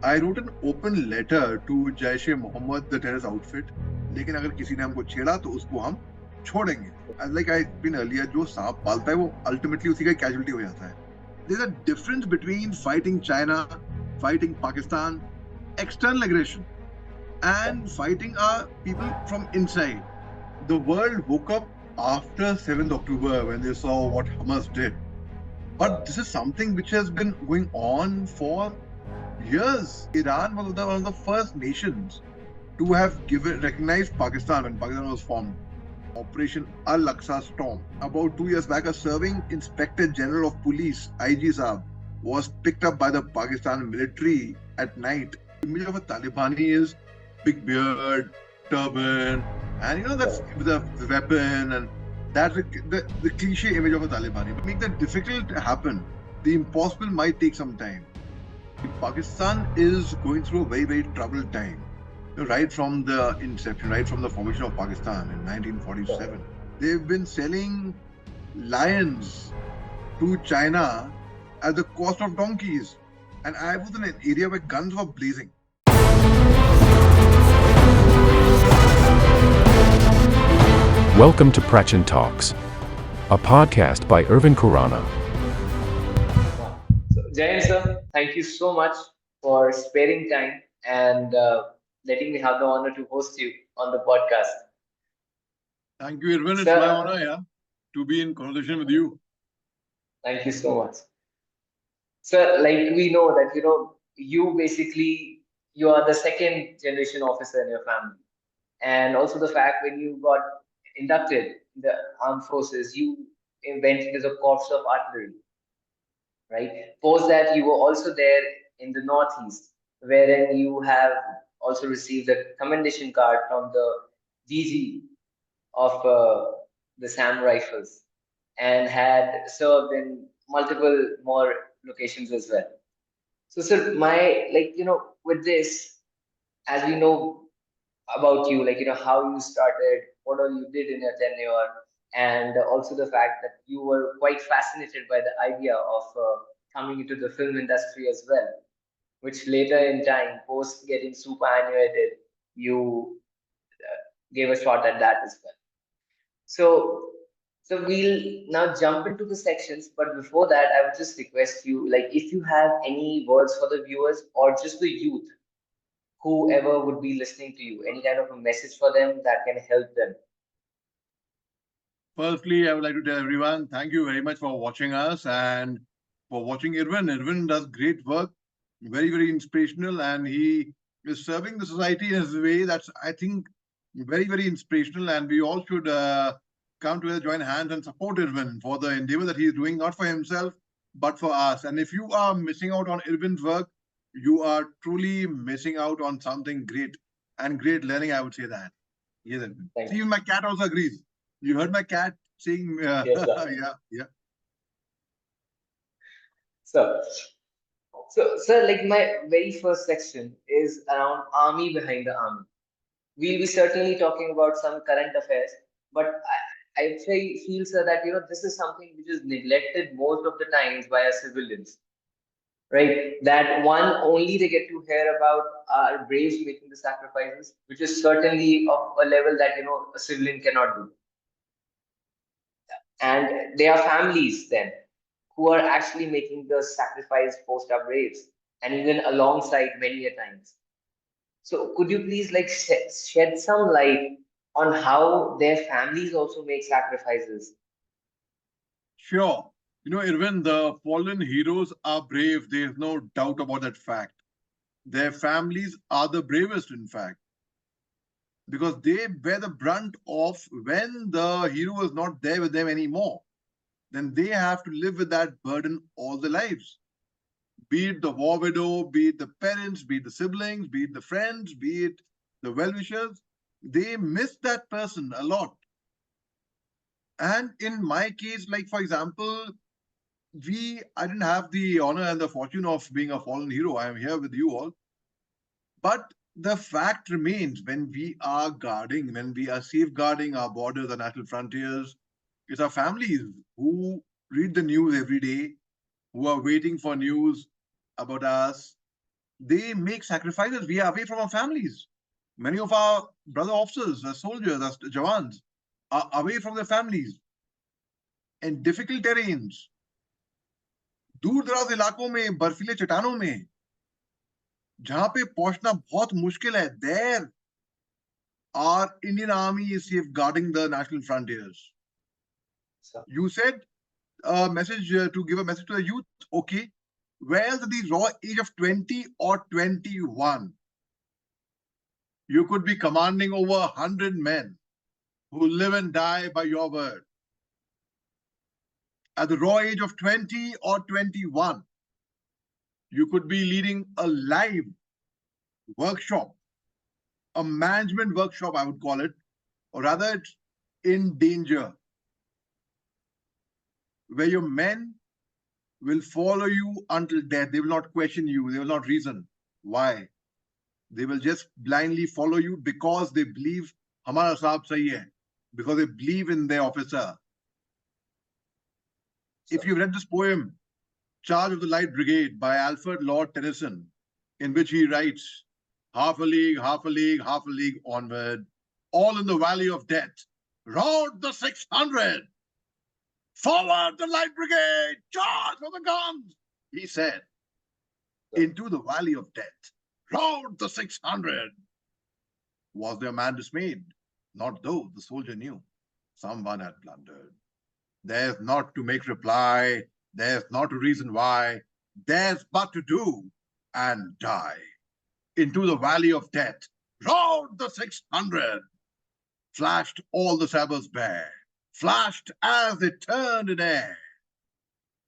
I wrote an open letter to Jaish-e-Mohammed, the terrorist outfit. लेकिन अगर किसी ने हमको छेड़ा तो उसको हम छोड़ेंगे. As like I been earlier, जो सांप पालता है वो ultimately उसी का casualty हो जाता है. There's a difference between fighting China, fighting Pakistan, external aggression, and fighting our people from inside. The world woke up after 7th October when they saw what Hamas did. But this is something which has been going on for years. Iran was one of the first nations to have recognized Pakistan when Pakistan was formed. Operation Al-Aqsa Storm. About 2 years back, a serving Inspector General of Police, IG Saab, was picked up by the Pakistan military at night. The image of a Talibani is big beard, turban, and that's with a weapon, and that's the cliche image of a Talibani. But to make that difficult to happen, the impossible might take some time. Pakistan is going through a very, very troubled time. Right from the inception, right from the formation of Pakistan in 1947, they've been selling lions to China at the cost of donkeys. And I was in an area where guns were blazing. Welcome to Prachand Talks, a podcast by Irvin Khurana. So, Jayan sir, thank you so much for sparing time and letting me have the honor to host you on the podcast. Thank you, Irvin. It's my honor, to be in conversation with you. Thank you so much. Sir, like we know that, you are the second generation officer in your family. And also the fact when you got inducted in the armed forces, you went into the Corps of Artillery, right? Post that, you were also there in the Northeast, wherein you have also received a commendation card from the DG of the Assam Rifles and had served in multiple more locations as well. So, sir, with this, as we know about you, how you started, what all you did in your tenure, and also the fact that you were quite fascinated by the idea of coming into the film industry as well, which later in time, post getting superannuated, you gave a shot at that as well. So we'll now jump into the sections, but before that, I would just request you, if you have any words for the viewers or just the youth, whoever would be listening to you, any kind of a message for them that can help them. Firstly, I would like to tell everyone, thank you very much for watching us and for watching Irvin. Irvin does great work, very, very inspirational, and he is serving the society in a way that's, I think, very, very inspirational. And we all should come together, join hands, and support Irvin for the endeavor that he is doing, not for himself, but for us. And if you are missing out on Irvin's work, you are truly missing out on something great and great learning, I would say that. Yes, Irvin. See, my cat also agrees. You heard my cat saying, yes, yeah. So, sir, my very first section is around army behind the army. We'll be certainly talking about some current affairs, but I feel, sir, that this is something which is neglected most of the times by our civilians, right? That one only they get to hear about our braves making the sacrifices, which is certainly of a level that a civilian cannot do. And there are families then who are actually making the sacrifice post our braves, and even alongside many a times. So could you please shed some light on how their families also make sacrifices? Sure. Irvin, the fallen heroes are brave. There's no doubt about that fact. Their families are the bravest, in fact, because they bear the brunt of when the hero is not there with them anymore. Then they have to live with that burden all their lives. Be it the war widow, be it the parents, be it the siblings, be it the friends, be it the well-wishers, they miss that person a lot. And in my case, like for example, I didn't have the honor and the fortune of being a fallen hero. I am here with you all. But the fact remains, when we are guarding, when we are safeguarding our borders, our national frontiers, it's our families who read the news every day, who are waiting for news about us, They make sacrifices. We are away from our families. Many of our brother officers, our soldiers, our jawans are away from their families in difficult terrains, दूर दराज इलाकों में, बर्फीले चट्टानों में, जहां पे पहुंचना बहुत मुश्किल है. There, our Indian Army is safeguarding the national frontiers. Sir. You said a message to give a message to the youth. Okay, whereas at the raw age of 20 or 21, you could be commanding over 100 men who live and die by your word. At the raw age of 20 or 21, you could be leading a live workshop, a management workshop, I would call it, or rather it's in danger, where your men will follow you until death. They will not question you. They will not reason. Why? They will just blindly follow you because they believe Hamara Saab sahi hai, because they believe in their officer. If you've read this poem, Charge of the Light Brigade by Alfred Lord Tennyson, in which he writes, half a league, half a league, half a league onward, all in the valley of death, round the 600, forward the Light Brigade, charge for the guns, he said, into the valley of death, round the 600. Was there a man dismayed? Not though, the soldier knew. Someone had blundered. There's not to make reply, there's not a reason why, there's but to do and die. Into the valley of death, round the 600, flashed all the sabres bare, flashed as they turned in air,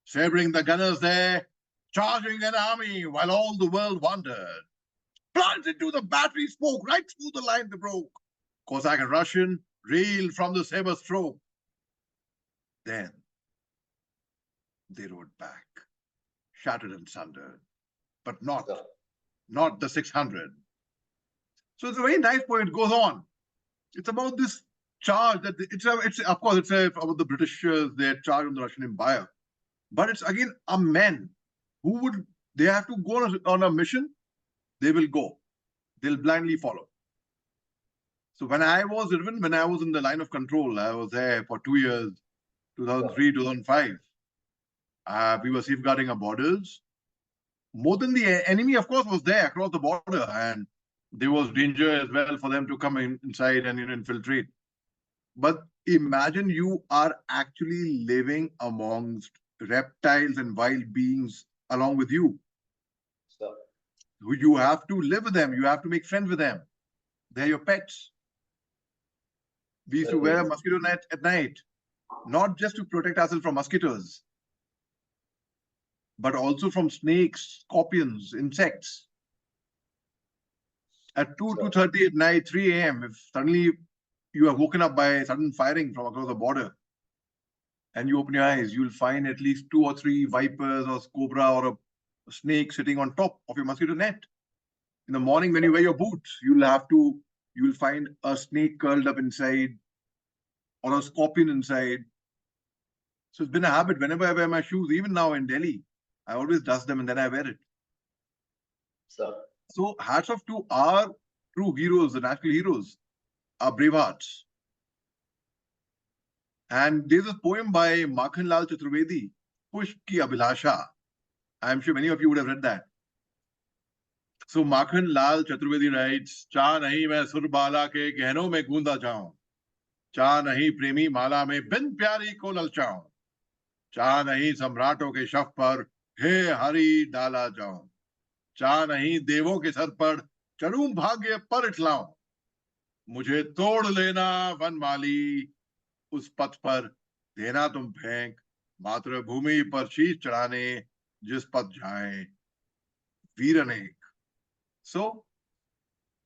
sabering the gunners there, charging an army while all the world wondered. Plunged into the battery smoke, right through the line they broke. Cossack and Russian reeled from the saber stroke. Then they rode back, shattered and sundered, but not the 600. So it's a very nice poem. It goes on. It's about this charge that it's of course it's about the British their charge on the Russian Empire, but it's again a men who they have to go on a mission. They will go. They'll blindly follow. So when I was in the line of control, I was there for 2 years, 2003, 2005. We were safeguarding our borders. More than the enemy, of course, was there across the border, and there was danger as well for them to come inside and infiltrate. But imagine you are actually living amongst reptiles and wild beings along with you. So you have to live with them. You have to make friends with them. They're your pets. We used to wear a mosquito net at night, not just to protect ourselves from mosquitoes, but also from snakes, scorpions, insects. At 2:30 at night, 3 a.m., if suddenly you are woken up by sudden firing from across the border, and you open your eyes, you'll find at least 2 or 3 vipers or cobra or a snake sitting on top of your mosquito net. In the morning, when you wear your boots, you'll find a snake curled up inside or a scorpion inside. So it's been a habit. Whenever I wear my shoes, even now in Delhi, I always dust them and then I wear it. So hats off to our true heroes, the national heroes, our brave hearts. And there's a poem by Makhan Lal Chaturvedi, Pushp Ki Abhilasha. I'm sure many of you would have read that. So Makhan Lal Chaturvedi writes, "Cha nahi main surbala ke gehnon mein goonda jaun, cha nahi premi mala mein bin pyari ko lalchaun, cha nahi samraton ke shaf par हे हरि डाला जाऊं, चाह नहीं देवों के sir पर चढ़ूं भाग्य पर इठलाऊं, मुझे तोड़ लेना वनमाली, उस पथ पर देना तुम फेंक, मातृभूमि पर शीश चढ़ाने जिस पथ जाए वीर अनेक." So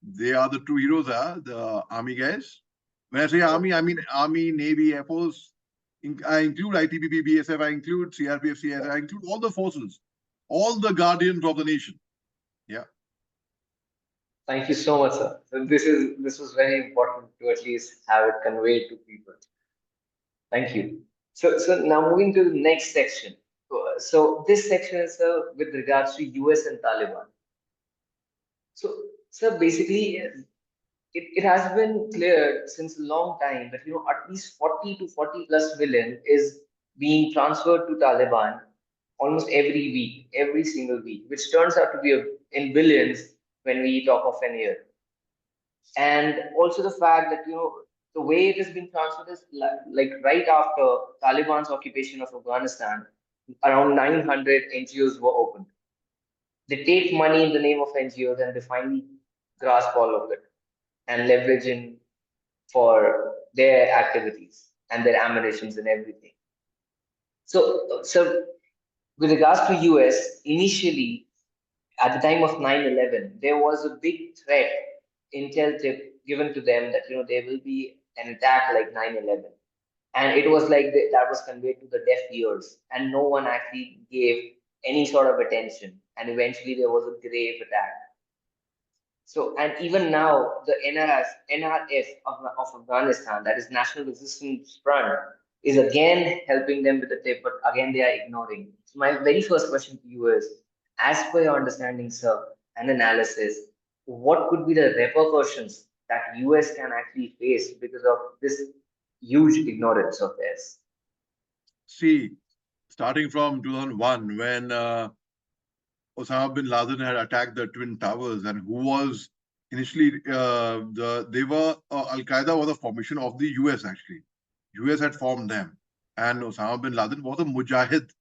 they are the true heroes, the army guys. When I say army, I mean army, navy, air force. I include ITBP, BSF, I include CRPF, CS, I include all the forces, all the guardians of the nation. Yeah. Thank you so much, sir. So this was very important to at least have it conveyed to people. Thank you. So now moving to the next section. So this section is with regards to US and Taliban. So basically, it has been clear since a long time that at least 40 to 40 plus million is being transferred to Taliban almost every week, every single week, which turns out to be in billions when we talk of an year. And also the fact that the way it has been transferred is like right after Taliban's occupation of Afghanistan, around 900 NGOs were opened. They take money in the name of NGOs and they finally grasp all of it and leverage in for their activities and their ammunitions and everything. So with regards to US, initially at the time of 9/11, there was a big threat intel tip given to them that there will be an attack like 9/11, and it was like that was conveyed to the deaf ears, and no one actually gave any sort of attention, and eventually there was a grave attack. So, and even now, the NRF of Afghanistan, that is National Resistance Front, is again helping them with the tip, but again they are ignoring. So, my very first question to you is, as per your understanding, sir, and analysis, what could be the repercussions that US can actually face because of this huge ignorance of theirs? See, starting from 2001, when Osama bin Laden had attacked the Twin Towers, and who was initially Al Qaeda was a formation of the US actually. US had formed them, and Osama bin Laden was a mujahid,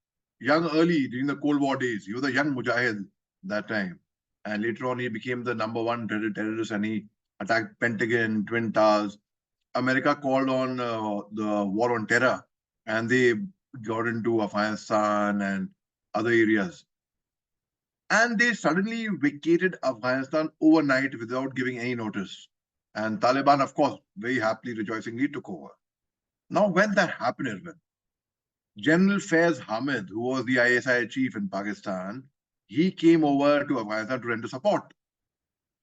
young early during the Cold War days. He was a young mujahid that time, and later on he became the number one terrorist, and he attacked Pentagon, Twin Towers. America called on the war on terror, and they got into Afghanistan and other areas. And they suddenly vacated Afghanistan overnight without giving any notice. And Taliban, of course, very happily, rejoicingly took over. Now, when that happened, Irwin, General Faiz Hamid, who was the ISI chief in Pakistan, he came over to Afghanistan to render support.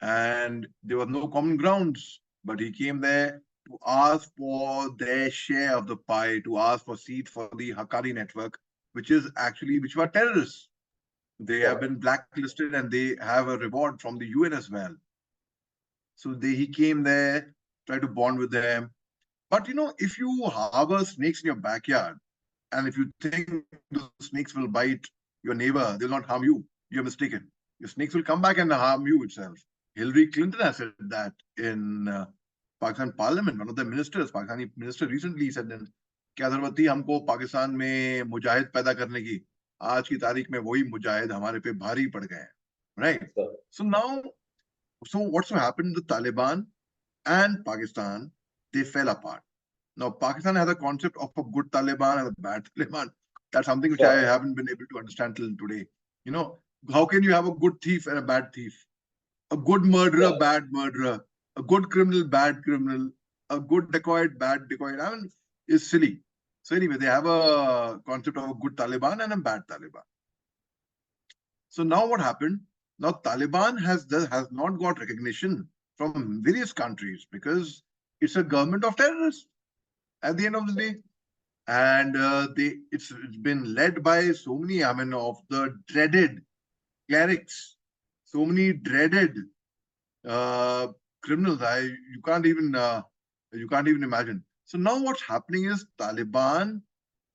And there was no common grounds, but he came there to ask for their share of the pie, to ask for seats for the Haqqani network, which were terrorists. They have been blacklisted and they have a reward from the UN as well. So he came there, tried to bond with them. But if you harbor snakes in your backyard, and if you think the snakes will bite your neighbor, they'll not harm you, you're mistaken. Your snakes will come back and harm you itself. Hillary Clinton has said that in Pakistan Parliament. One of the ministers, Pakistani minister, recently said, "Kya ज़रूरत थी हमको पाकिस्तान में मुजाहिद पैदा करने की? आज की तारीख में वही मुजाहिद हमारे पे भारी पड़ गए हैं." Right? So what's happened? The Taliban and Pakistan, they fell apart. Now, Pakistan has a concept of a good Taliban and a bad Taliban. That's something which I haven't been able to understand till today. How can you have a good thief and a bad thief? A good murderer, bad murderer. A good criminal, bad criminal. A good dacoit, bad dacoit. I mean, it's silly. So anyway, they have a concept of a good Taliban and a bad Taliban. So now what happened? Now Taliban has not got recognition from various countries because it's a government of terrorists at the end of the day. And it's been led by so many, of the dreaded clerics, so many dreaded criminals. You can't even imagine. So now what's happening is Taliban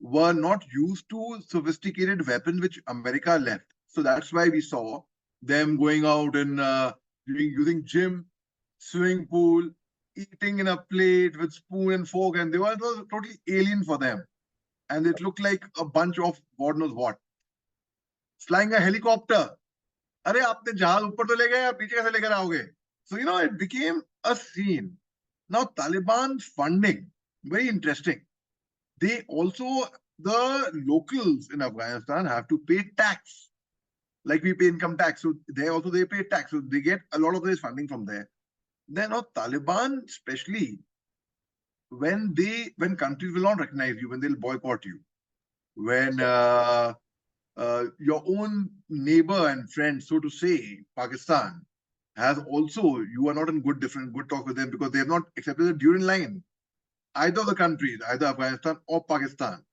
were not used to sophisticated weapons which America left. So that's why we saw them going out and using gym, swimming pool, eating in a plate with spoon and fork, and it was totally alien for them. And it looked like a bunch of God knows what. Flying a helicopter. अरे आपने जहाज ऊपर तो ले गए, पीछे कैसे लेकर आओगे? So it became a scene. Now Taliban funding, very interesting. The locals in Afghanistan have to pay tax, like we pay income tax. So they pay tax. So they get a lot of this funding from there. Then Taliban, especially when countries will not recognize you, when they'll boycott you, when your own neighbor and friend, so to say, Pakistan, you are not in good talk with them because they have not accepted the Durand line, either of the countries, either Afghanistan or Pakistan.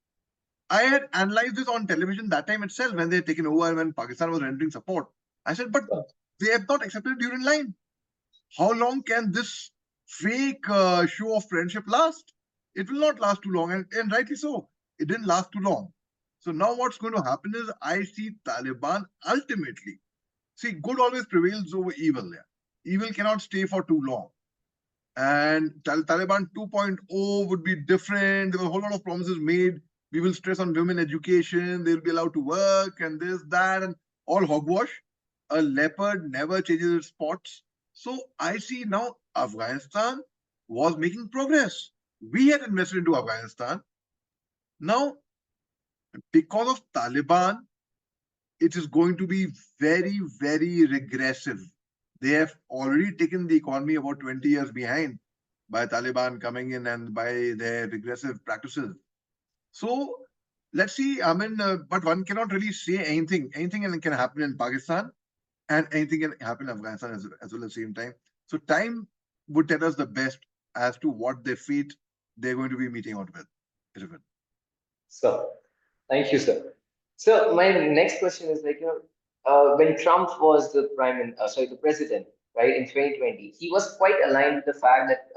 I had analyzed this on television that time itself when they had taken over and when Pakistan was rendering support. I said, but they have not accepted you in line. How long can this fake show of friendship last? It will not last too long, and rightly so. It didn't last too long. So now what's going to happen is I see Taliban ultimately. See, good always prevails over evil. Yeah. Evil cannot stay for too long. And Taliban 2.0 would be different. There were a whole lot of promises made. We will stress on women education. They'll be allowed to work and this, that, and all hogwash. A leopard never changes its spots. So I see now Afghanistan was making progress. We had invested into Afghanistan. Now, because of Taliban, it is going to be very, very regressive. They have already taken the economy about 20 years behind by Taliban coming in and by their regressive practices. So let's see. I mean, but one cannot really say anything. Anything can happen in Pakistan and anything can happen in Afghanistan as well at the same time. So time would tell us the best as to what their fate they're going to be meeting out with. So, thank you, sir. So, my next question is like, when Trump was the the president, right, in 2020, he was quite aligned with the fact that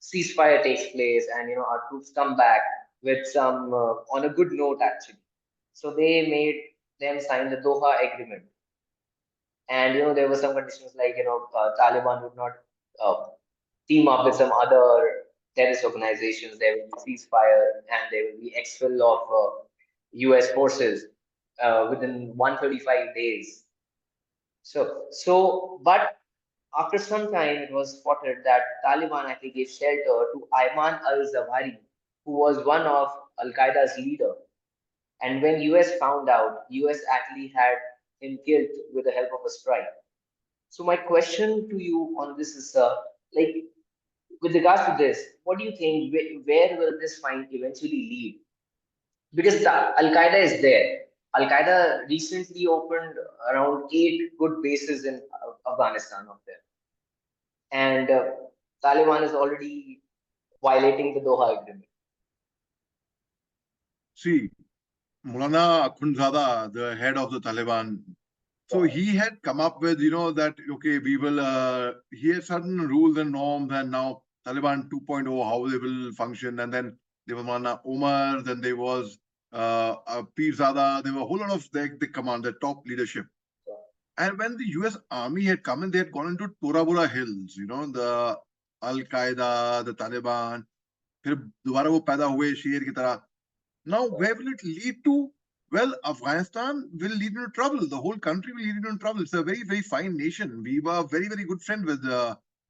ceasefire takes place and our troops come back with some on a good note actually. So they made them sign the Doha Agreement, and there were some conditions like Taliban would not uh, team up with some other terrorist organizations. There will be ceasefire and there will be expel of U.S. forces within 135 days. But after some time, it was spotted that Taliban actually gave shelter to Ayman al-Zawahiri, who was one of Al Qaeda's leader. And when US found out, US actually had him killed with the help of a strike. So my question to you on this is, like, with regards to this, what do you think? Where will this fight eventually lead? Because Al Qaeda is there. Al Qaeda recently opened around 8 good bases in Afghanistan of there, and Taliban is already violating the Doha Agreement. See, Mulana Akhundzada, the head of the Taliban, so he had come up with, that, okay, we will, he had certain rules and norms, and now Taliban 2.0, how they will function. And then there was Mulana Omar, then there was Pirzada, there were a whole lot of the command, the top leadership. And when the US Army had come in, they had gone into Tora Bora Hills, the Al Qaeda, the Taliban. फिर दोबारा वो पैदा हुए शेर की तरह. Now, where will it lead to? Well, Afghanistan will lead into trouble. The whole country will lead into trouble. It's a very, very fine nation. We were very, very good friend with,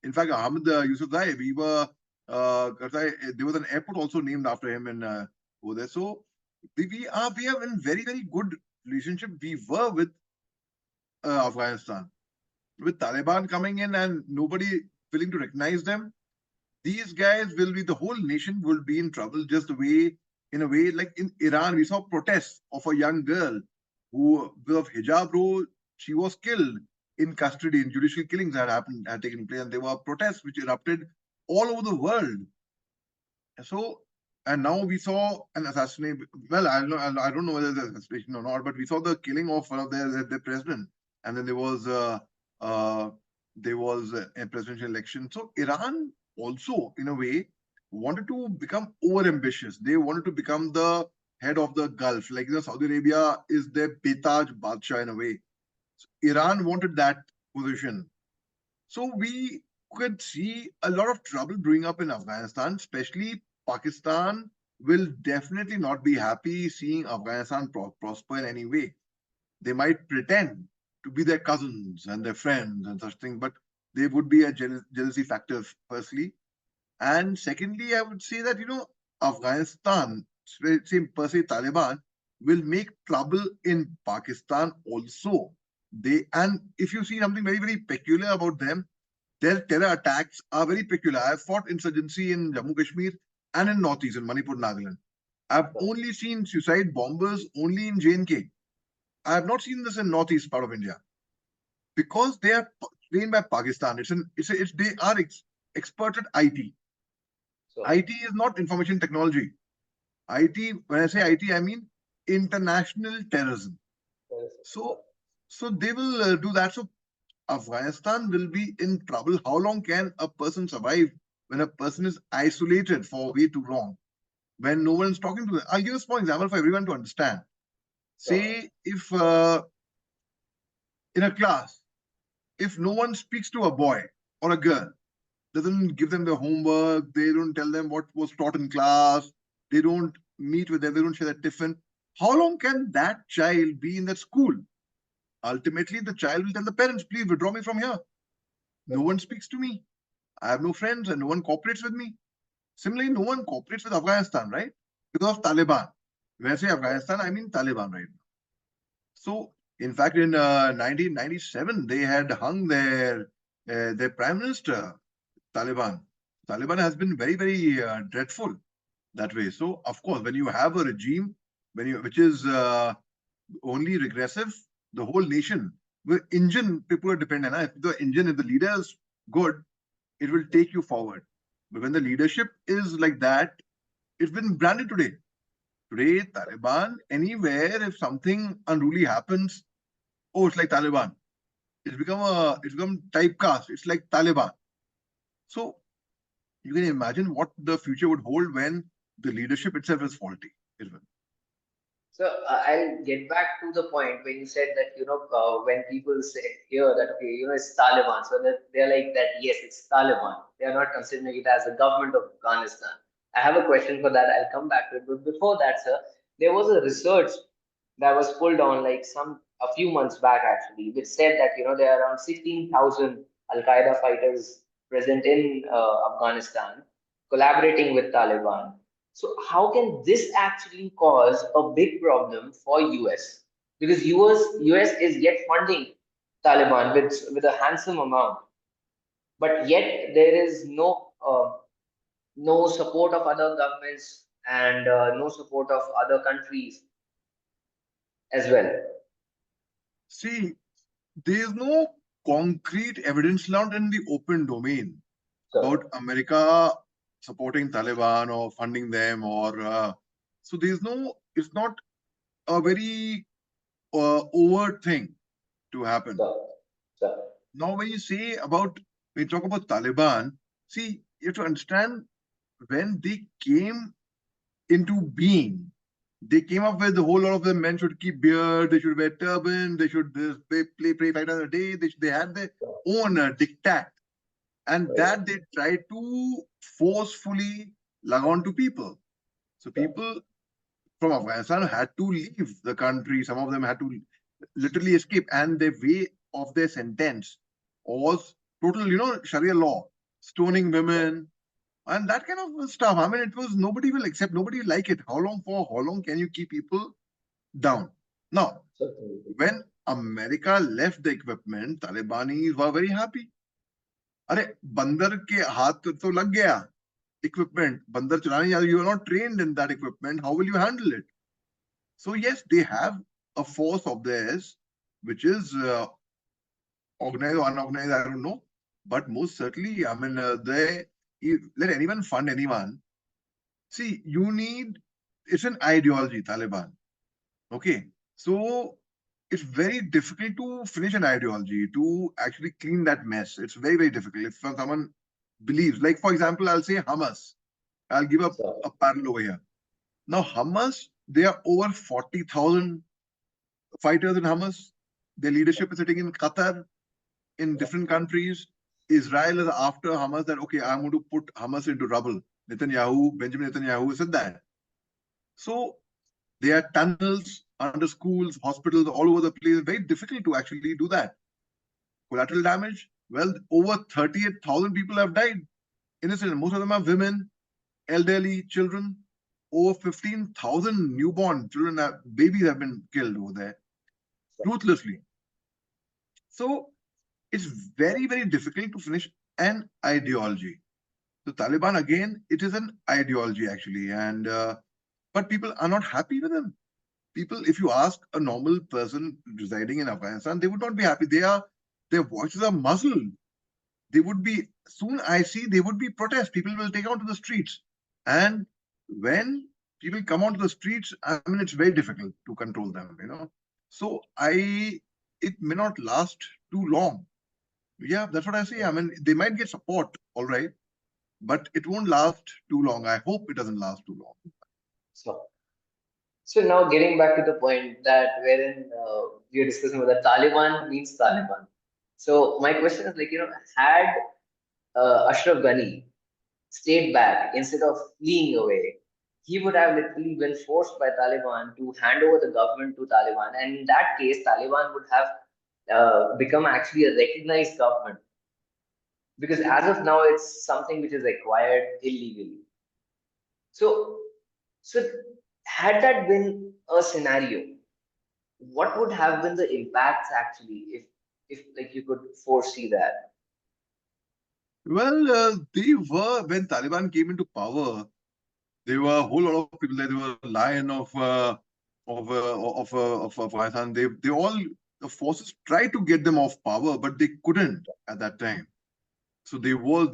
in fact, Ahmed Yusufzai. We were, there was an airport also named after him in over there. So we have in very, very good relationship. We were with Afghanistan. With Taliban coming in and nobody willing to recognize them, these guys will be, the whole nation will be in trouble, just the way, in a way, like in Iran, we saw protests of a young girl who, because of hijab rule, she was killed in custody, and judicial killings had taken place, and there were protests which erupted all over the world. So, and now we saw an assassination. Well, I don't know whether there's assassination or not, but we saw the killing of one of their president, and then there was a presidential election. So Iran also, in a way, wanted to become over-ambitious. They wanted to become the head of the Gulf. Like, Saudi Arabia is their Betaj Badshah in a way. So Iran wanted that position. So we could see a lot of trouble brewing up in Afghanistan, especially Pakistan will definitely not be happy seeing Afghanistan prosper in any way. They might pretend to be their cousins and their friends and such things, but there would be a jealousy factor, firstly. And secondly, I would say that, Afghanistan, same per se Taliban, will make trouble in Pakistan also. And if you see something very, very peculiar about them, their terror attacks are very peculiar. I've fought insurgency in Jammu Kashmir and in Northeast, in Manipur, Nagaland. I've only seen suicide bombers only in J&K. I have not seen this in Northeast part of India, because they are trained by Pakistan. They are expert at IT. So, IT is not information technology. IT, when I say IT, I mean international terrorism. So they will do that. So Afghanistan will be in trouble. How long can a person survive when a person is isolated for way too long? When no one is talking to them. I'll give a small example for everyone to understand. Say if in a class, if no one speaks to a boy or a girl, doesn't give them their homework, they don't tell them what was taught in class, they don't meet with them, they don't share their tiffin, how long can that child be in that school? Ultimately, the child will tell the parents, please withdraw me from here. No one speaks to me. I have no friends and no one cooperates with me. Similarly, no one cooperates with Afghanistan, right? Because of Taliban. When I say Afghanistan, I mean Taliban right now. So, in fact, in 1997, they had hung their prime minister, Taliban. Taliban has been very, very dreadful that way. So, of course, when you have a regime which is only regressive, the whole nation, the engine people are dependent on. If the leader is good, it will take you forward. But when the leadership is like that, it's been branded today. Today, Taliban, anywhere, if something unruly happens, oh, it's like Taliban. It's become typecast. It's like Taliban. So you can imagine what the future would hold when the leadership itself is faulty. So I'll get back to the point when you said that when people say here that okay it's Taliban, so that they're like that yes it's Taliban. They are not considering it as the government of Afghanistan. I have a question for that. I'll come back to it. But before that, sir, there was a research that was pulled on like a few months back actually, which said that there are around 16,000 Al Qaeda fighters present in Afghanistan, collaborating with Taliban. So how can this actually cause a big problem for US? Because US is yet funding Taliban with a handsome amount, but yet there is no support of other governments and no support of other countries as well. See, there is no concrete evidence not in the open domain about America supporting Taliban or funding them or so there's no, it's not a very overt thing to happen. Now, when you talk about Taliban, see, you have to understand when they came into being, they came up with the whole lot of them men should keep beard, they should wear turban, they should pray 5 times a day, they had their own diktat. And that they tried to forcefully lug on to people. So people from Afghanistan had to leave the country. Some of them had to literally escape. And the way of their sentence was total, Sharia law, stoning women, and that kind of stuff. I mean, it was nobody will accept, nobody will like it. How long can you keep people down? Now, when America left the equipment, Talibanis were very happy. अरे बंदर के हाथ तो लग गया equipment, बंदर चलाने, you are not trained in that equipment, how will you handle it? So yes, they have a force of theirs which is organized or unorganized, I don't know, but most certainly, I mean, they let anyone fund anyone. See, it's an ideology, Taliban. Okay, so it's very difficult to finish an ideology, to actually clean that mess. It's very, very difficult. If someone believes, like for example, I'll say Hamas. I'll give a parallel over here. Now, Hamas, there are over 40,000 fighters in Hamas. Their leadership is sitting in Qatar, in different countries. Israel is after Hamas that, okay, I'm going to put Hamas into rubble. Benjamin Netanyahu said that. So there are tunnels under schools, hospitals, all over the place. Very difficult to actually do that. Collateral damage, well, over 38,000 people have died. Innocent. Most of them are women, elderly, children. Over 15,000 newborn children, babies have been killed over there, ruthlessly. So it's very, very difficult to finish an ideology. The Taliban, again, it is an ideology actually, and but people are not happy with them. People, if you ask a normal person residing in Afghanistan, they would not be happy. Their voices are muzzled. They would be, soon I see, they would be protests. People will take out to the streets. And when people come onto the streets, I mean, it's very difficult to control them, So it may not last too long. Yeah, that's what I say. I mean, they might get support, all right, but it won't last too long. I hope it doesn't last too long. So, so now getting back to the point that wherein we are discussing whether Taliban means Taliban. So my question is like, had Ashraf Ghani stayed back instead of fleeing away, he would have literally been forced by Taliban to hand over the government to Taliban. And in that case, Taliban would have become actually a recognized government. Because as of now, it's something which is acquired illegally. So, so had that been a scenario, what would have been the impacts actually if like you could foresee that? Well, they were, when Taliban came into power, there were a whole lot of people there. There were lion of Afghanistan. They all, the forces tried to get them off power, but they couldn't at that time. So they were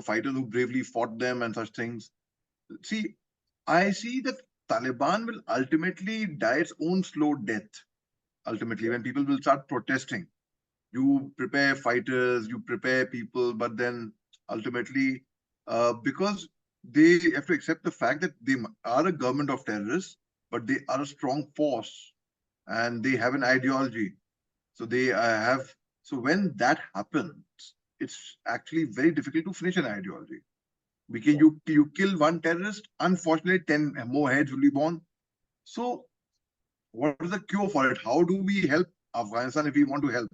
fighters who bravely fought them and such things. See, I see that Taliban will ultimately die its own slow death. Ultimately, when people will start protesting, you prepare fighters, you prepare people, but then ultimately, because they have to accept the fact that they are a government of terrorists, but they are a strong force and they have an ideology. So they have. So when that happens, it's actually very difficult to finish an ideology. Because you kill one terrorist, unfortunately, 10 more heads will be born. So what is the cure for it? How do we help Afghanistan if we want to help?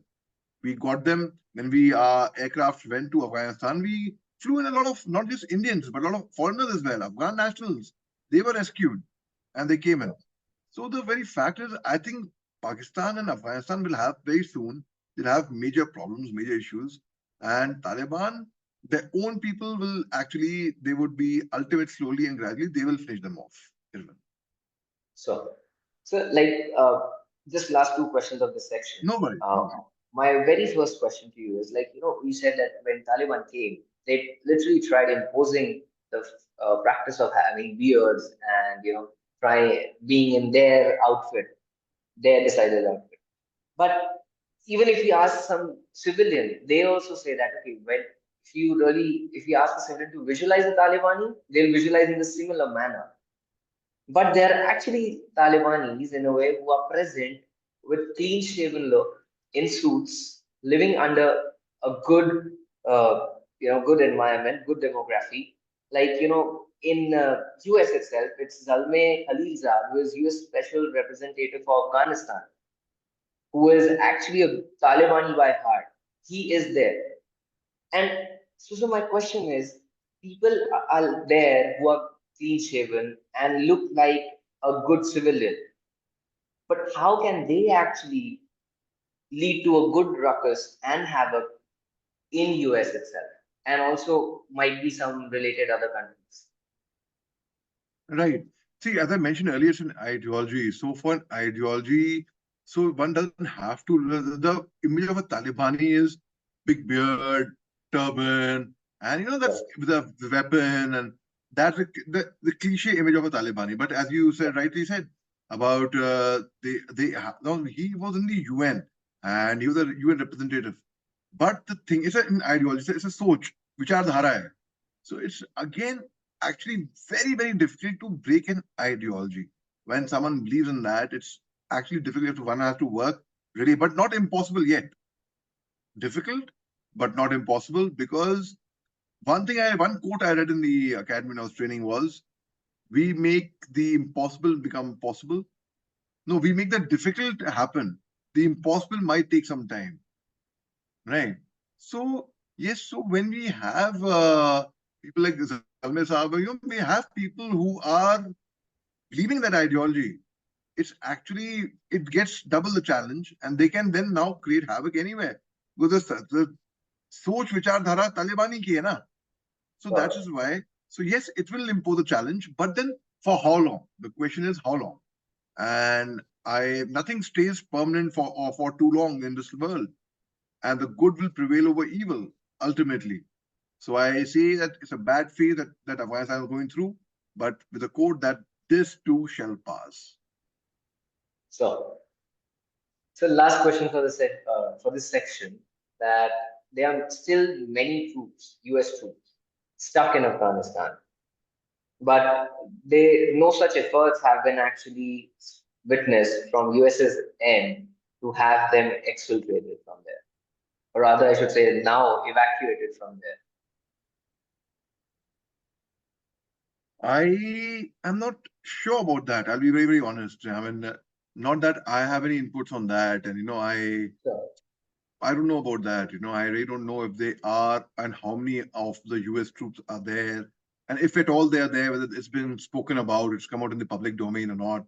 We got them when we aircraft went to Afghanistan. We flew in a lot of not just Indians but a lot of foreigners as well, Afghan nationals. They were rescued and they came in. So the very fact is, I think Pakistan and Afghanistan will have very soon. They'll have major problems, major issues, and Taliban, their own people will actually they would be ultimate slowly and gradually they will finish them off. So, so like just last two questions of this section. No worries. My very first question to you is like, you said that when Taliban came, they literally tried imposing the practice of having beards and, try being in their outfit, their decided outfit. But even if you ask some civilian, they also say that, okay, when if you ask a civilian to visualize the Talibani, they'll visualize in a similar manner. But they're actually Talibanis in a way who are present with clean shaven look in suits, living under a good, good environment, good demography. Like, in US itself, it's Zalmay Khalilzad, who is US Special Representative for Afghanistan, who is actually a Talibani by heart. He is there. And so my question is, people are there who are clean shaven and look like a good civilian, but how can they actually lead to a good ruckus and havoc in US itself, and also might be some related other countries? Right. See, as I mentioned earlier, it's an ideology. So for an ideology, so one doesn't have to. The image of a Talibani is big beard, turban, and that's the weapon, and that's the cliche image of a Talibani. But as you said, rightly said about no, he was in the UN and he was a UN representative. But the thing is an ideology. It's a soch, vichardhara hai. So it's again actually very, very difficult to break an ideology. When someone believes in that, it's actually difficult. One has to work really, but not impossible yet. Difficult, but not impossible, because one quote I read in the academy when I was training was, "We make the impossible become possible." No, we make the difficult happen. The impossible might take some time, right? So yes, so when we have people like Zalmay Saab, we have people who are believing that ideology. It gets double the challenge, and they can then now create havoc anywhere. Because the soch vichardhara Talibani ki hai na. So that is why. So yes, it will impose a challenge, but then for how long? The question is how long. And nothing stays permanent for too long in this world, and the good will prevail over evil ultimately. So I say that it's a bad phase that Afghanistan is going through, but with a quote that this too shall pass. So last question for this section, that there are still many troops, US troops, stuck in Afghanistan. But no such efforts have been actually witnessed from US's end to have them exfiltrated from there. Or rather, I should say now evacuated from there. I am not sure about that. I'll be very, very honest. I mean, not that I have any inputs on that, and So, I don't know about that. I really don't know if they are and how many of the US troops are there. And if at all they are there, whether it's been spoken about, it's come out in the public domain or not.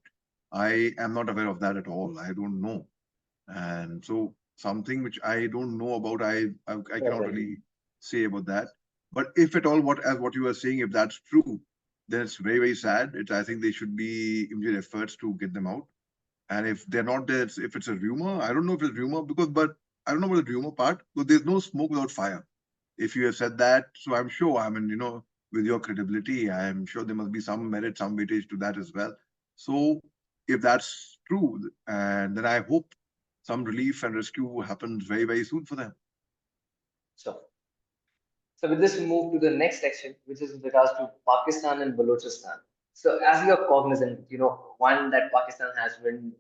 I am not aware of that at all. I don't know. And so something which I don't know about, I cannot certainly. really say about that. But if at all, what you are saying, if that's true, then it's very, very sad. I think they should be immediate efforts to get them out. And if they're not there, if it's a rumor, I don't know if it's rumor but I don't know about the rumor part, because there's no smoke without fire. If you have said that, so I'm sure, with your credibility, I'm sure there must be some merit, some weightage to that as well. So if that's true, and then I hope some relief and rescue happens very, very soon for them. So with this, we move to the next section, which is with regards to Pakistan and Balochistan. So as you're cognizant, one that Pakistan has been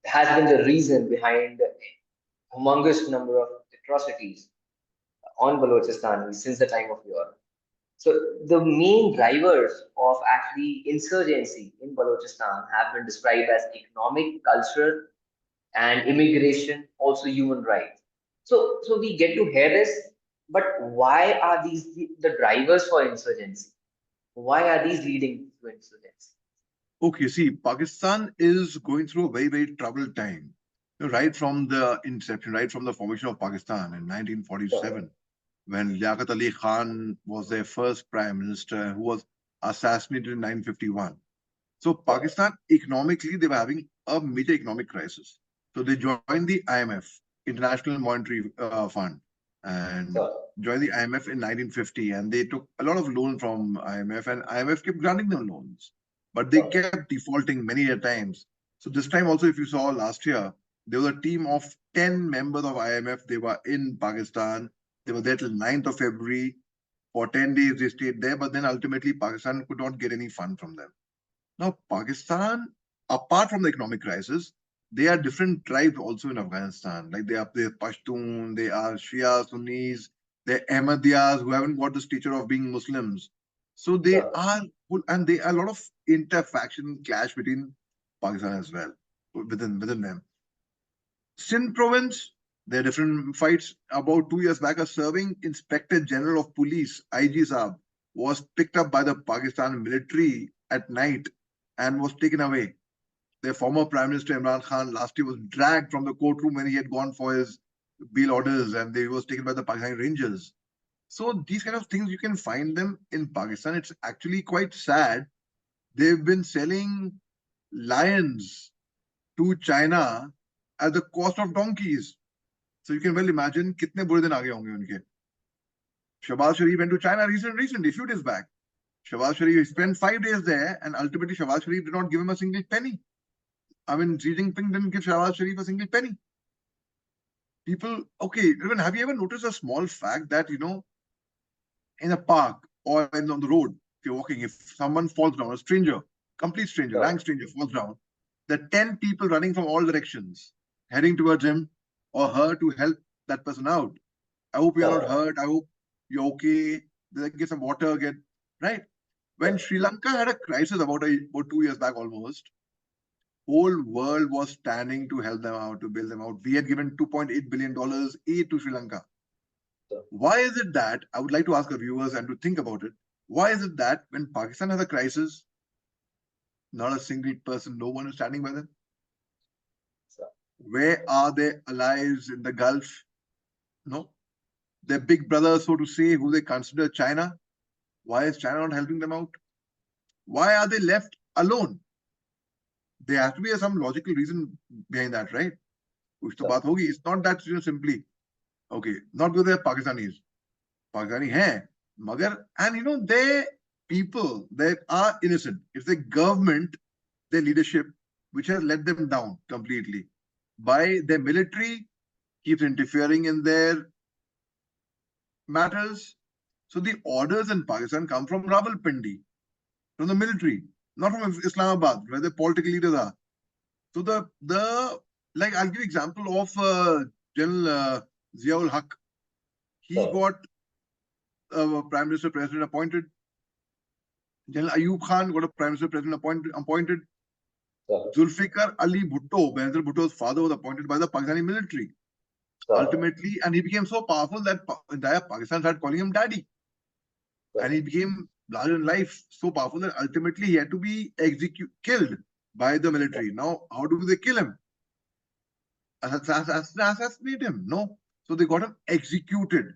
the reason behind a humongous number of atrocities on Balochistan since the time of war. So the main drivers of actually insurgency in Balochistan have been described as economic, cultural, and immigration, also human rights. So we get to hear this, but why are these the drivers for insurgency? Why are these leading to insurgency? Okay, see, Pakistan is going through a very, very troubled time. Right from the inception, right from the formation of Pakistan in 1947, when Liaquat Ali Khan was their first prime minister, who was assassinated in 1951. So Pakistan, economically, they were having a major economic crisis. So they joined the IMF, International Monetary Fund, and joined the IMF in 1950. And they took a lot of loans from IMF, and IMF kept granting them loans. But they kept defaulting many a times. So this time also, if you saw last year, there was a team of 10 members of IMF. They were in Pakistan. They were there till 9th of February. For 10 days, they stayed there. But then ultimately, Pakistan could not get any fund from them. Now, Pakistan, apart from the economic crisis, they are different tribes also in Afghanistan. Like they are Pashtun, they are Shia, Sunnis, they're Ahmadiyas who haven't got the stature of being Muslims. So they are, and there are a lot of inter-faction clash between Pakistan as well, within them. Sindh province, there are different fights. About 2 years back, a serving Inspector General of Police, IG Saab, was picked up by the Pakistan military at night and was taken away. Their former Prime Minister Imran Khan last year was dragged from the courtroom when he had gone for his bail orders, and he was taken by the Pakistani Rangers. So these kind of things, you can find them in Pakistan. It's actually quite sad. They've been selling lions to China at the cost of donkeys. So you can well imagine kitne bure din aage honge unke. Shahbaz Sharif went to China recently, a few days back. Shahbaz Sharif spent 5 days there, and ultimately Shahbaz Sharif did not give him a single penny. I mean, Xi Jinping didn't give Shahbaz Sharif a single penny. People, okay, have you ever noticed a small fact that, in a park or on the road, if you're walking, if someone falls down, a stranger, complete stranger, rank stranger falls down, the 10 people running from all directions, heading towards him or her to help that person out. I hope you're not hurt. I hope you're okay. Get some water, right? When Sri Lanka had a crisis about 2 years back almost, whole world was standing to help them out, to bail them out. We had given $2.8 billion aid to Sri Lanka. Why is it that, I would like to ask our viewers and to think about it, why is it that when Pakistan has a crisis, not a single person, no one is standing by them? Where are their allies in the Gulf? No. Their big brothers, so to say, who they consider China. Why is China not helping them out? Why are they left alone? There has to be some logical reason behind that, right? It's not that simply, okay, not because they're Pakistanis. Pakistani hai, magar, and their people, they are innocent. It's the government, their leadership, which has let them down completely. By their military keeps interfering in their matters. So the orders in Pakistan come from Rawalpindi, from the military, not from Islamabad, where the political leaders are. So like I'll give you example of General Ziaul Haq. He got Prime Minister President appointed. General Ayub Khan got a Prime Minister President appointed. Zulfikar Ali Bhutto, Benazir Bhutto's father, was appointed by the Pakistani military. Ultimately, and he became so powerful that entire Pakistan started calling him daddy. And he became larger than life, so powerful that ultimately he had to be killed by the military. Now, how do they kill him? Assassinate him? No. So they got him executed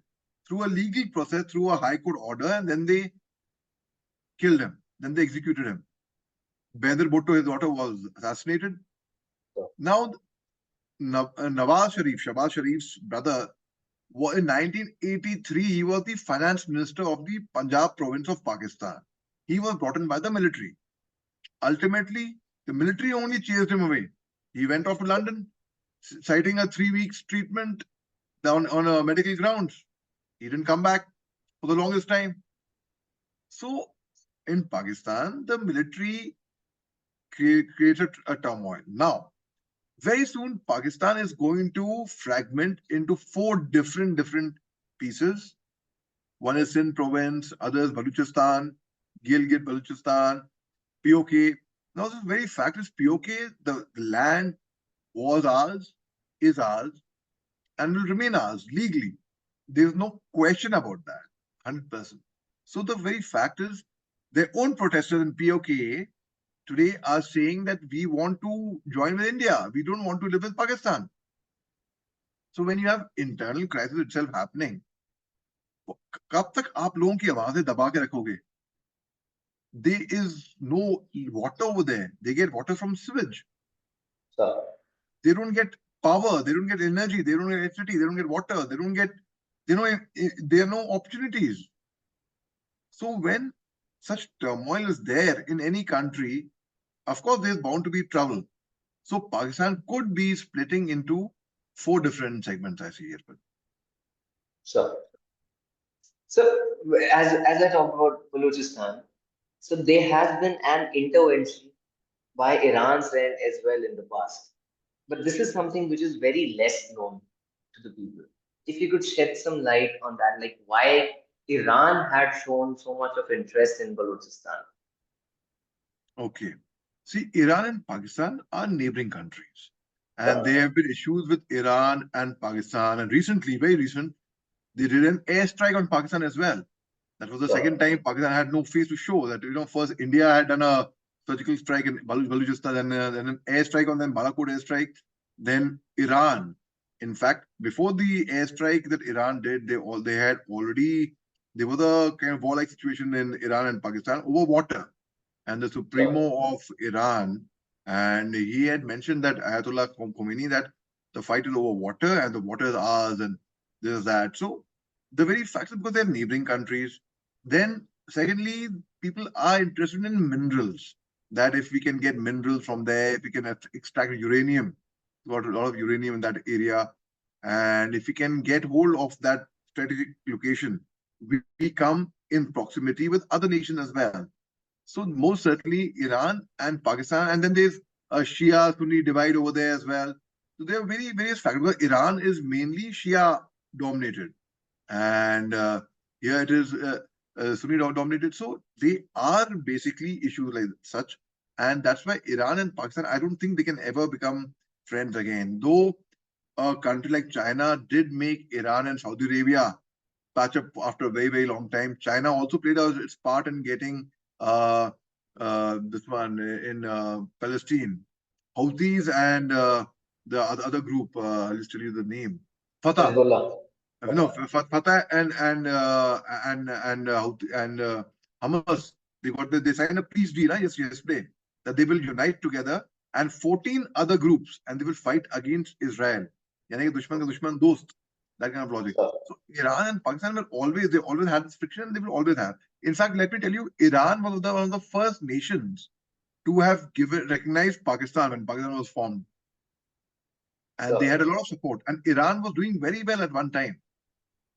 through a legal process, through a high court order, and then they killed him. Then they executed him. Benazir Bhutto, his daughter, was assassinated. Now, Nawaz Sharif, Shahbaz Sharif's brother, in 1983, he was the finance minister of the Punjab province of Pakistan. He was brought in by the military. Ultimately, the military only chased him away. He went off to London, citing a 3 weeks treatment down on medical grounds. He didn't come back for the longest time. So, in Pakistan, the military created a turmoil. Now, very soon, Pakistan is going to fragment into 4 different pieces. One is Sindh province, others Balochistan, Gilgit Balochistan, POK. Now, the very fact is POK, the land was ours, is ours, and will remain ours legally. There is no question about that, 100%. So the very fact is, their own protesters in POK today are saying that we want to join with India. We don't want to live with Pakistan. So when you have internal crisis itself happening, कब तक आप लोगों की आवाजें दबा के रखोगे? There is no water over there. They get water from sewage. They don't get power. They don't get energy. They don't get electricity. They don't get water. They don't get, there are no opportunities. So when such turmoil is there in any country, of course, there's bound to be trouble. So Pakistan could be splitting into 4 different segments, I see here. Sure. So as I talk about Balochistan, so there has been an intervention by Iran's end as well in the past. But this is something which is very less known to the people. If you could shed some light on that, like why Iran had shown so much of interest in Balochistan. Okay. See, Iran and Pakistan are neighboring countries. And there have been issues with Iran and Pakistan. And recently, very recent, they did an airstrike on Pakistan as well. That was the second time Pakistan had no face to show. That, first India had done a surgical strike in Balochistan, then an airstrike on them, Balakot airstrike. Then Iran. In fact, before the airstrike that Iran did, there was a kind of warlike situation in Iran and Pakistan over water. And the Supremo of Iran, and he had mentioned that Ayatollah Khomeini, that the fight is over water and the water is ours and this, that. So the very fact is because they're neighboring countries. Then secondly, people are interested in minerals, that if we can get minerals from there, if we can extract uranium, got a lot of uranium in that area. And if we can get hold of that strategic location, we come in proximity with other nations as well. So most certainly Iran and Pakistan, and then there's a Shia-Sunni divide over there as well. So there are various factors. Iran is mainly Shia dominated, and here it is Sunni dominated. So they are basically issues like such, and that's why Iran and Pakistan, I don't think they can ever become friends again. Though a country like China did make Iran and Saudi Arabia patch up after a very long time. China also played its part in getting this one in Palestine, Houthis and the other group. I'll just tell you the name. Fatah. Hezbollah. No, Fatah and Hamas. They signed a peace deal yesterday that they will unite together and 14 other groups and they will fight against Israel. Yani dushman ka dushman dost. That kind of logic. So Iran and Pakistan they always had this friction, and they will always have. In fact, let me tell you, Iran was one of the first nations to have recognized Pakistan when Pakistan was formed. And they had a lot of support. And Iran was doing very well at one time.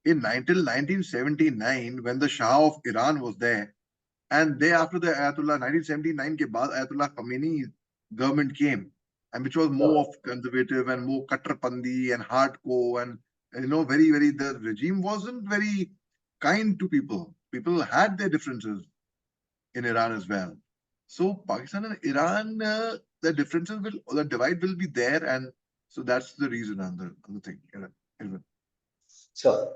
Until 1979, when the Shah of Iran was there, and day after the Ayatollah, 1979 ke baad Ayatollah Khomeini government came, and which was more of conservative and more Kattarpandi and hardcore, and very, very, the regime wasn't very kind to people. People had their differences in Iran as well. So Pakistan and Iran, the differences the divide will be there, and so that's the reason and the thing. So,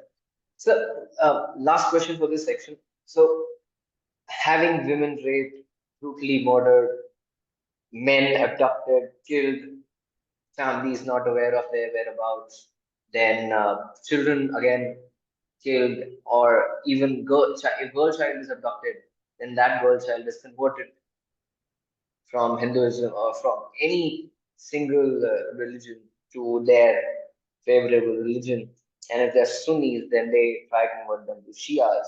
last question for this section. So, having women raped, brutally murdered, men abducted, killed, families not aware of their whereabouts, then children again killed, or even if girl child is abducted, then that girl child is converted from Hinduism or from any single religion to their favorable religion. And if they're Sunnis, then they try to convert them to Shias.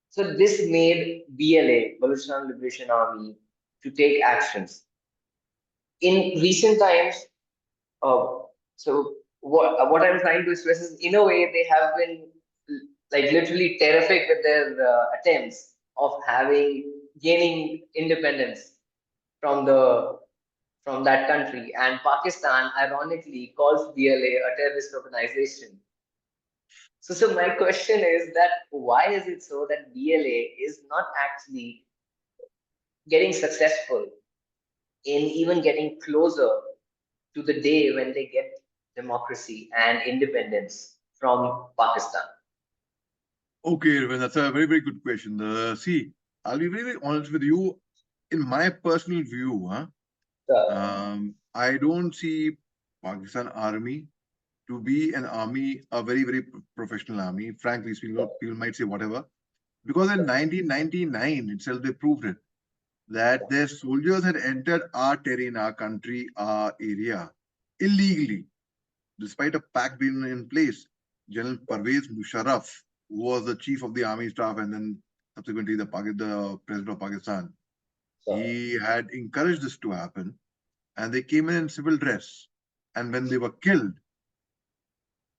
So this made BLA, Balochistan Liberation Army, to take actions. In recent times, so what I'm trying to express is, in a way, they have been like literally terrific with their attempts of gaining independence from that country. And Pakistan, ironically, calls BLA a terrorist organization. So my question is that why is it so that BLA is not actually getting successful in even getting closer to the day when they get democracy and independence from Pakistan? Okay, Irvin, that's a very, very good question. See, I'll be very, very honest with you. In my personal view, I don't see Pakistan Army to be an army, a very, very professional army. Frankly speaking, people might say whatever. Because in 1999 itself, they proved it, that their soldiers had entered our terrain, our country, our area, illegally, despite a pact being in place. General Pervez Musharraf, who was the chief of the army staff and then subsequently the president of Pakistan, he had encouraged this to happen, and they came in civil dress. And when they were killed,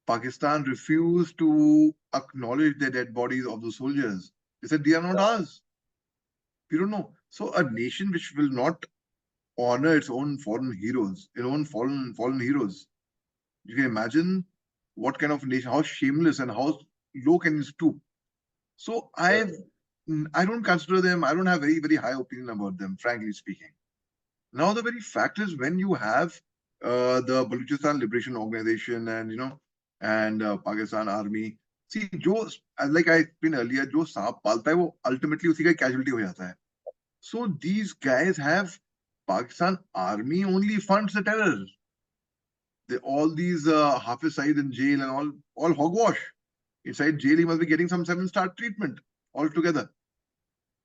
Pakistan refused to acknowledge the dead bodies of the soldiers. They said, they are not ours. We don't know. So a nation which will not honor its own fallen heroes, its own fallen heroes, you can imagine what kind of nation, how shameless and how low can you stoop. So I don't consider them, I don't have very, very high opinion about them, frankly speaking. Now, the very fact is, when you have the Balochistan Liberation Organization and Pakistan Army, see, like I explained earlier, जो सांप पालता है वो ultimately उसी का casualty हो जाता है. So these guys have Pakistan Army only funds the terror. All these Hafiz Saeed in jail and all hogwash. Inside jail, he must be getting some 7-star treatment altogether.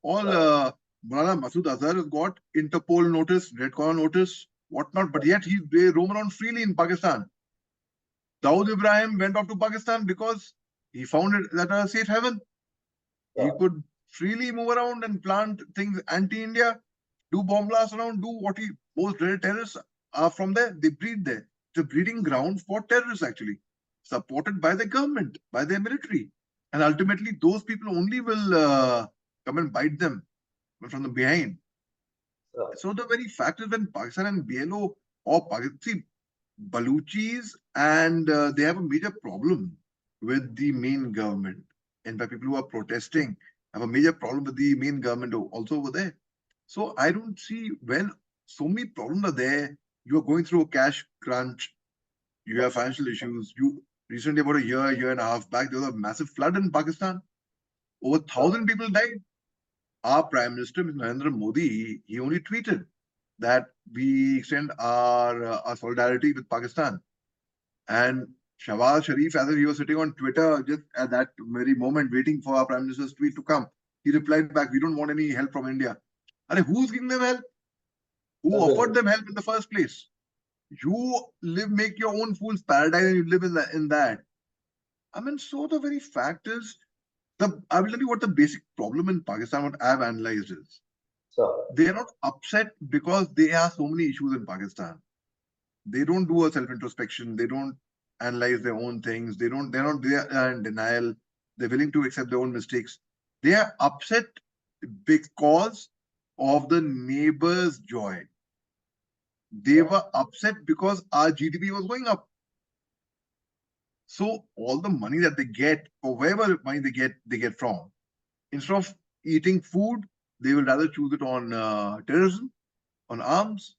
All Mulana Masood Azhar has got Interpol notice, Red Corner notice, whatnot, but yet they roam around freely in Pakistan. Dawood Ibrahim went off to Pakistan because he found it that a safe haven. He could freely move around and plant things anti-India, do bomb blasts around, do what most terrorists are from there. They breed there. It's a breeding ground for terrorists, actually, supported by the government, by their military. And ultimately, those people only will come and bite them from the behind. So the very fact is, when Pakistan and BLO or Pakistan, see, Baluchis and they have a major problem with the main government. In fact, people who are protesting have a major problem with the main government also over there. So I don't see, when so many problems are there, you are going through a cash crunch, you have financial issues. You recently, about a year and a half back, there was a massive flood in Pakistan. Over 1,000 people died. Our Prime Minister, Mr. Narendra Modi, he only tweeted that we extend our solidarity with Pakistan. And Shahbaz Sharif, as if he was sitting on Twitter just at that very moment, waiting for our Prime Minister's tweet to come, he replied back, "We don't want any help from India." And who's giving them help? Who offered them help in the first place? You make your own fool's paradise and you live in that. I mean, so the very fact is, I will tell you what the basic problem in Pakistan, what I've analyzed is. They are not upset because there are so many issues in Pakistan. They don't do a self-introspection. They don't analyze their own things. They are in denial. They're willing to accept their own mistakes. They are upset because of the neighbor's joy. They were upset because our GDP was going up. So all the money that they get, or wherever money they get from, instead of eating food, they will rather choose it on terrorism, on arms.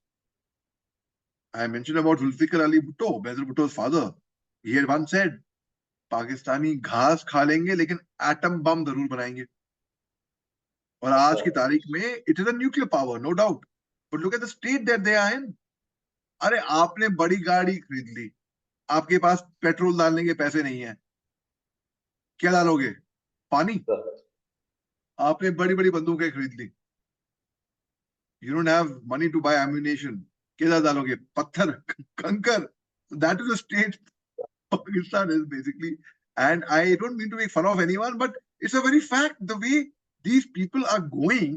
I mentioned about Zulfikar Ali Bhutto, Benazir Bhutto's father. He had once said, Pakistani घास खा लेंगे लेकिन atom bomb जरूर बनाएंगे. और आज की तारीख में it is a nuclear power, no doubt, but look at the state that they are in. अरे आपने बड़ी गाड़ी खरीद ली, आपके पास पेट्रोल डालने के पैसे नहीं है, क्या डालोगे? पानी. आपने बड़ी बड़ी बंदूकें खरीद ली, you don't have money to buy ammunition, क्या डालोगे? पत्थर, कंकर. That is the state Pakistan is basically, and I don't mean to make fun of anyone, but it's a very fact. The way these people are going,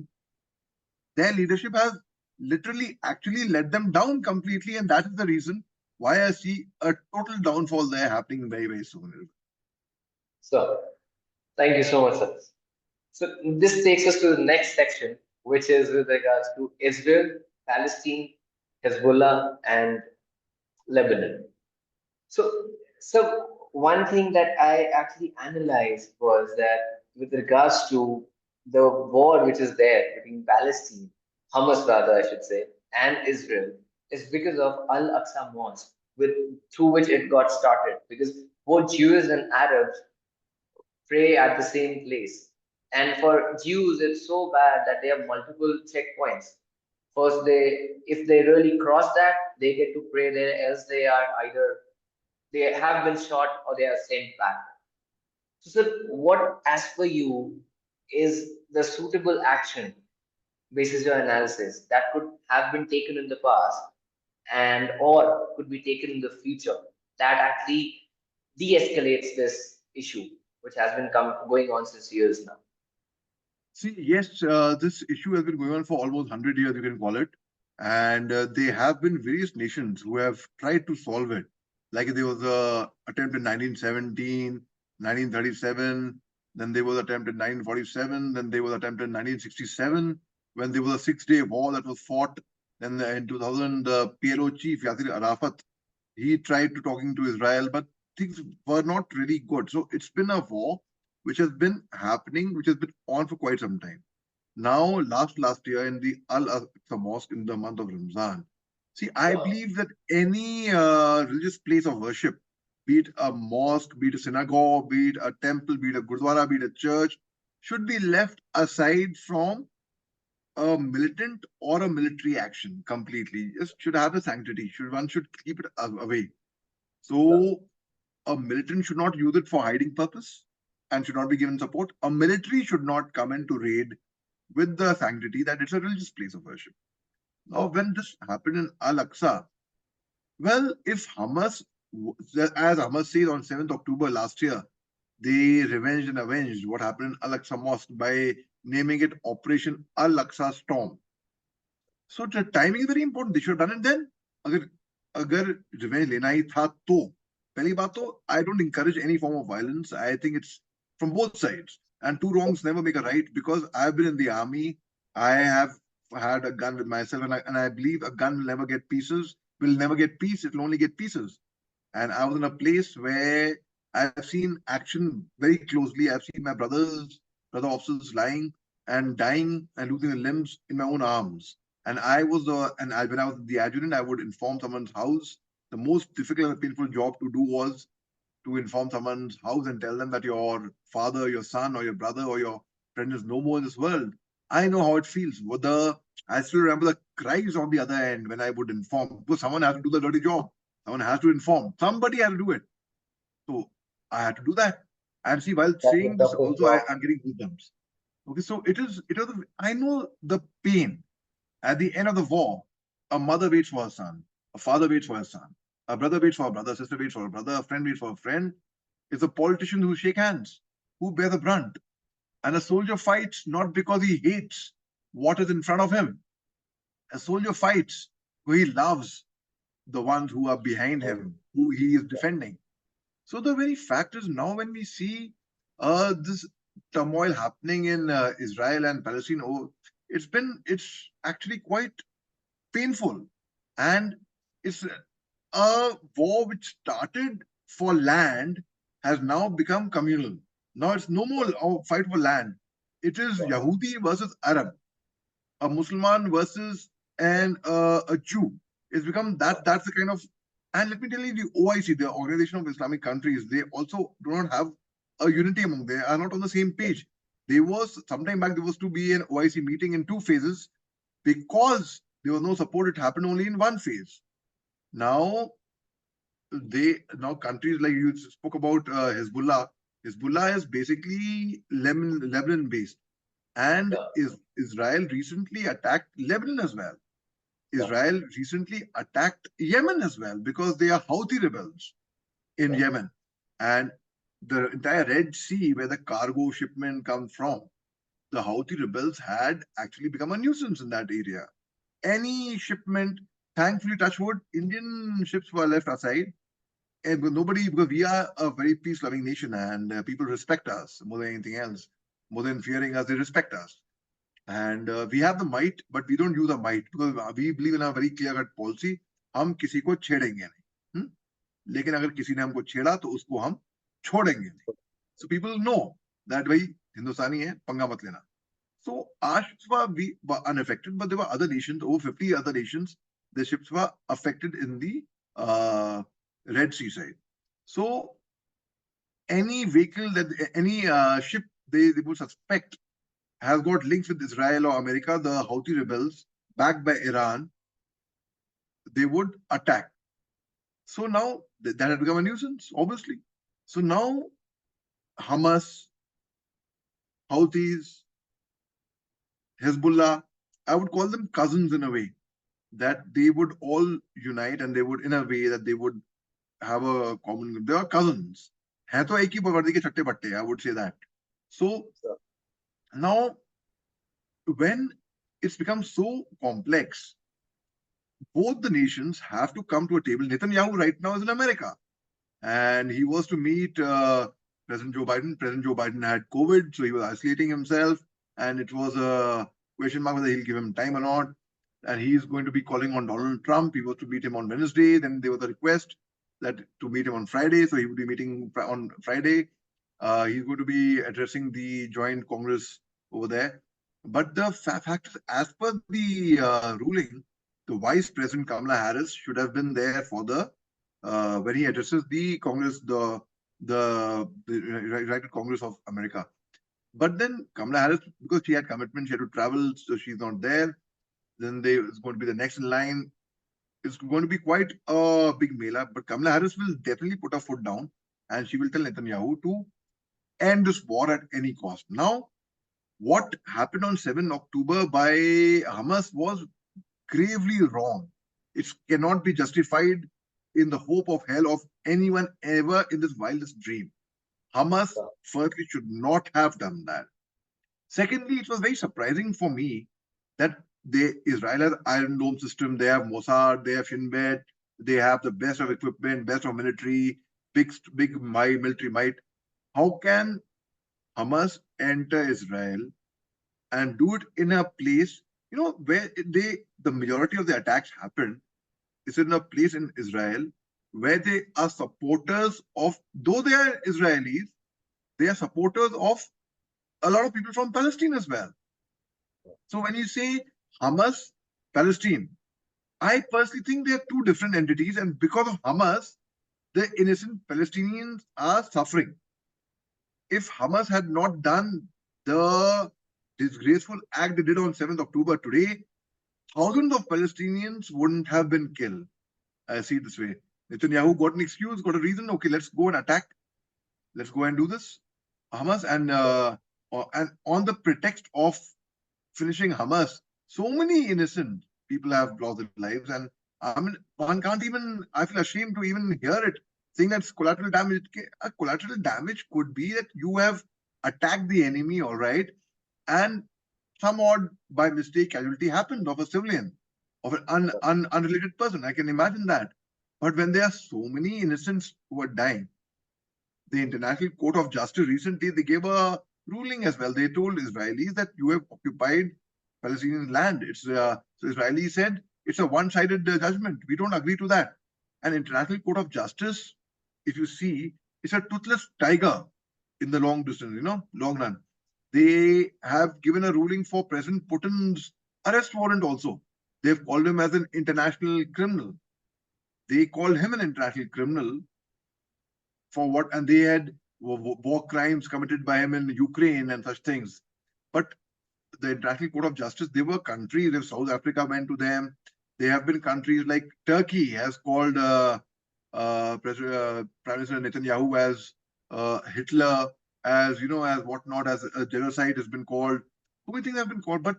their leadership has literally actually let them down completely, and that is the reason why I see a total downfall there happening very, very soon. So, thank you so much, sir. So, this takes us to the next section, which is with regards to Israel, Palestine, Hezbollah, and Lebanon. So one thing that I actually analyzed was that with regards to the war which is there between Palestine, Hamas rather I should say, and Israel, is because of Al-Aqsa Mosque, through which it got started. Because both Jews and Arabs pray at the same place. And for Jews, it's so bad that they have multiple checkpoints. First, if they really cross that, they get to pray there, else they have been shot or they are sent back. So, sir, what, as per you, is the suitable action, basis your analysis, that could have been taken in the past and or could be taken in the future that actually de-escalates this issue, which has been going on since years now? See, yes, this issue has been going on for almost 100 years, you can call it. And there have been various nations who have tried to solve it. Like there was a attempt in 1917, 1937, then there was an attempt in 1947, then there was an attempt in 1967, when there was a 6-day war that was fought. Then in 2000, the PLO chief, Yasser Arafat, he tried to talking to Israel, but things were not really good. So it's been a war which has been happening, which has been on for quite some time. Now, last year in the Al-Aqsa Mosque in the month of Ramzan, see, I believe that any religious place of worship, be it a mosque, be it a synagogue, be it a temple, be it a gurdwara, be it a church, should be left aside from a militant or a military action completely. It should have a sanctity. One should keep it away. So a militant should not use it for hiding purpose and should not be given support. A military should not come in to raid with the sanctity that it's a religious place of worship. Now, when this happened in Al-Aqsa, well, if Hamas, as Hamas says on 7th October last year, they revenged and avenged what happened in Al-Aqsa Mosque by naming it Operation Al-Aqsa Storm. So the timing is very important. They should have done it then. अगर revenge लेना ही था तो पहली बात तो I don't encourage any form of violence. I think it's from both sides. And two wrongs never make a right, because I've been in the army. I have had a gun with myself, and I believe a gun will never get pieces, will never get peace. It will only get pieces. And I was in a place where I've seen action very closely. I've seen my brother officers lying and dying and losing their limbs in my own arms. And when I was the adjutant, I would inform someone's house. The most difficult and painful job to do was to inform someone's house and tell them that your father, your son, or your brother, or your friend is no more in this world. I know how it feels. I still remember the cries on the other end when I would inform, because someone has to do the dirty job. Someone has to inform. Somebody has to do it. So I had to do that. And see, while saying this, also I'm getting goosebumps. Okay, so I know the pain. At the end of the war, a mother waits for her son, a father waits for his son, a brother waits for a brother, a sister waits for a brother, a friend waits for a friend. It's the politicians who shake hands, who bear the brunt. And a soldier fights not because he hates what is in front of him. A soldier fights because he loves the ones who are behind him, who he is defending. So the very fact is now when we see this turmoil happening in Israel and Palestine, oh, it's actually quite painful, and it's a war which started for land has now become communal. Now it's no more a fight for land. It is Yahudi versus Arab, a Muslim versus a Jew. It's become that. That's the kind of. And let me tell you, the OIC, the Organization of Islamic Countries, they also do not have a unity among. They are not on the same page. There was sometime back there was to be an OIC meeting in two phases because there was no support. It happened only in one phase. Now now countries like you spoke about Hezbollah. Hezbollah is basically Lebanon based, and Israel recently attacked Lebanon as well. Israel recently attacked Yemen as well because they are Houthi rebels in Yemen, and the entire Red Sea where the cargo shipment comes from, the Houthi rebels had actually become a nuisance in that area. Any shipment, thankfully, touch wood, Indian ships were left aside. And nobody, because we are a very peace-loving nation and people respect us more than anything else. More than fearing us, they respect us. And we have the might, but we don't use the might because we believe in a very clear-cut policy. हम किसी को छेड़ेंगे नहीं. लेकिन अगर किसी ने हमको छेड़ा तो उसको हम छोड़ेंगे नहीं. So people know that भाई हिंदुस्तानी है, पंगा मत लेना. So our ships were unaffected, but there were other nations, over 50 other nations, the ships were affected in the Red Sea side. So any vehicle that any ship they would suspect has got links with Israel or America, the Houthi rebels backed by Iran, they would attack. So now that had become a nuisance, obviously. So now Hamas, Houthis, Hezbollah, I would call them cousins in a way, that they would all unite and they would, in a way, that they would have a common. They are cousins. है तो एक ही पकड़ने के छट्टे बट्टे. I would say that. So now, when it's become so complex, both the nations have to come to a table. Netanyahu right now is in America, and he was to meet President Joe Biden. President Joe Biden had COVID, so he was isolating himself, and it was a question mark whether he'll give him time or not. And he's going to be calling on Donald Trump. He was to meet him on Wednesday. Then there was a request that to meet him on Friday, so he would be meeting on Friday. He's going to be addressing the joint Congress over there. But the fact is, as per the ruling, the Vice President Kamala Harris should have been there for the when he addresses the Congress, the United Congress of America. But then Kamala Harris, because she had commitment, she had to travel, so she's not there. Then it's going to be the next in line. It's going to be quite a big mela, but Kamala Harris will definitely put her foot down and she will tell Netanyahu to end this war at any cost. Now, what happened on 7 October by Hamas was gravely wrong. It cannot be justified in the hope of hell of anyone ever in this wildest dream. Hamas, firstly, should not have done that. Secondly, it was very surprising for me that Israel has Iron Dome system, they have Mossad, they have Shin Bet, they have the best of equipment, best of military, big military might. How can Hamas enter Israel and do it in a place, where the majority of the attacks happen is in a place in Israel where they are supporters of, though they are Israelis, they are supporters of a lot of people from Palestine as well. So when you say Hamas, Palestine, I personally think they are two different entities, and because of Hamas, the innocent Palestinians are suffering. If Hamas had not done the disgraceful act they did on 7th October today, thousands of Palestinians wouldn't have been killed. I see it this way. Netanyahu got an excuse, got a reason. Okay, let's go and attack. Let's go and do this. Hamas, and on the pretext of finishing Hamas, so many innocent people have lost their lives, and I mean, one can't even. I feel ashamed to even hear it, saying that's collateral damage. A collateral damage could be that you have attacked the enemy, all right, and some odd by mistake casualty happened of a civilian, of an unrelated person. I can imagine that. But when there are so many innocents who are dying, The International Court of Justice recently, they gave a ruling as well. They told Israelis that you have occupied Palestinian land. So Israeli said it's a one-sided judgment. We don't agree to that. And International Court of Justice, if you see, it's a toothless tiger in the long distance, long run. They have given a ruling for President Putin's arrest warrant also. They've called him as an international criminal. They called him an international criminal for what, and they had war crimes committed by him in Ukraine and such things. But the International Court of Justice, they were countries, if South Africa went to them, there have been countries like Turkey has called Prime Minister Netanyahu as Hitler, as as whatnot, as a genocide has been called. So many things have been called, but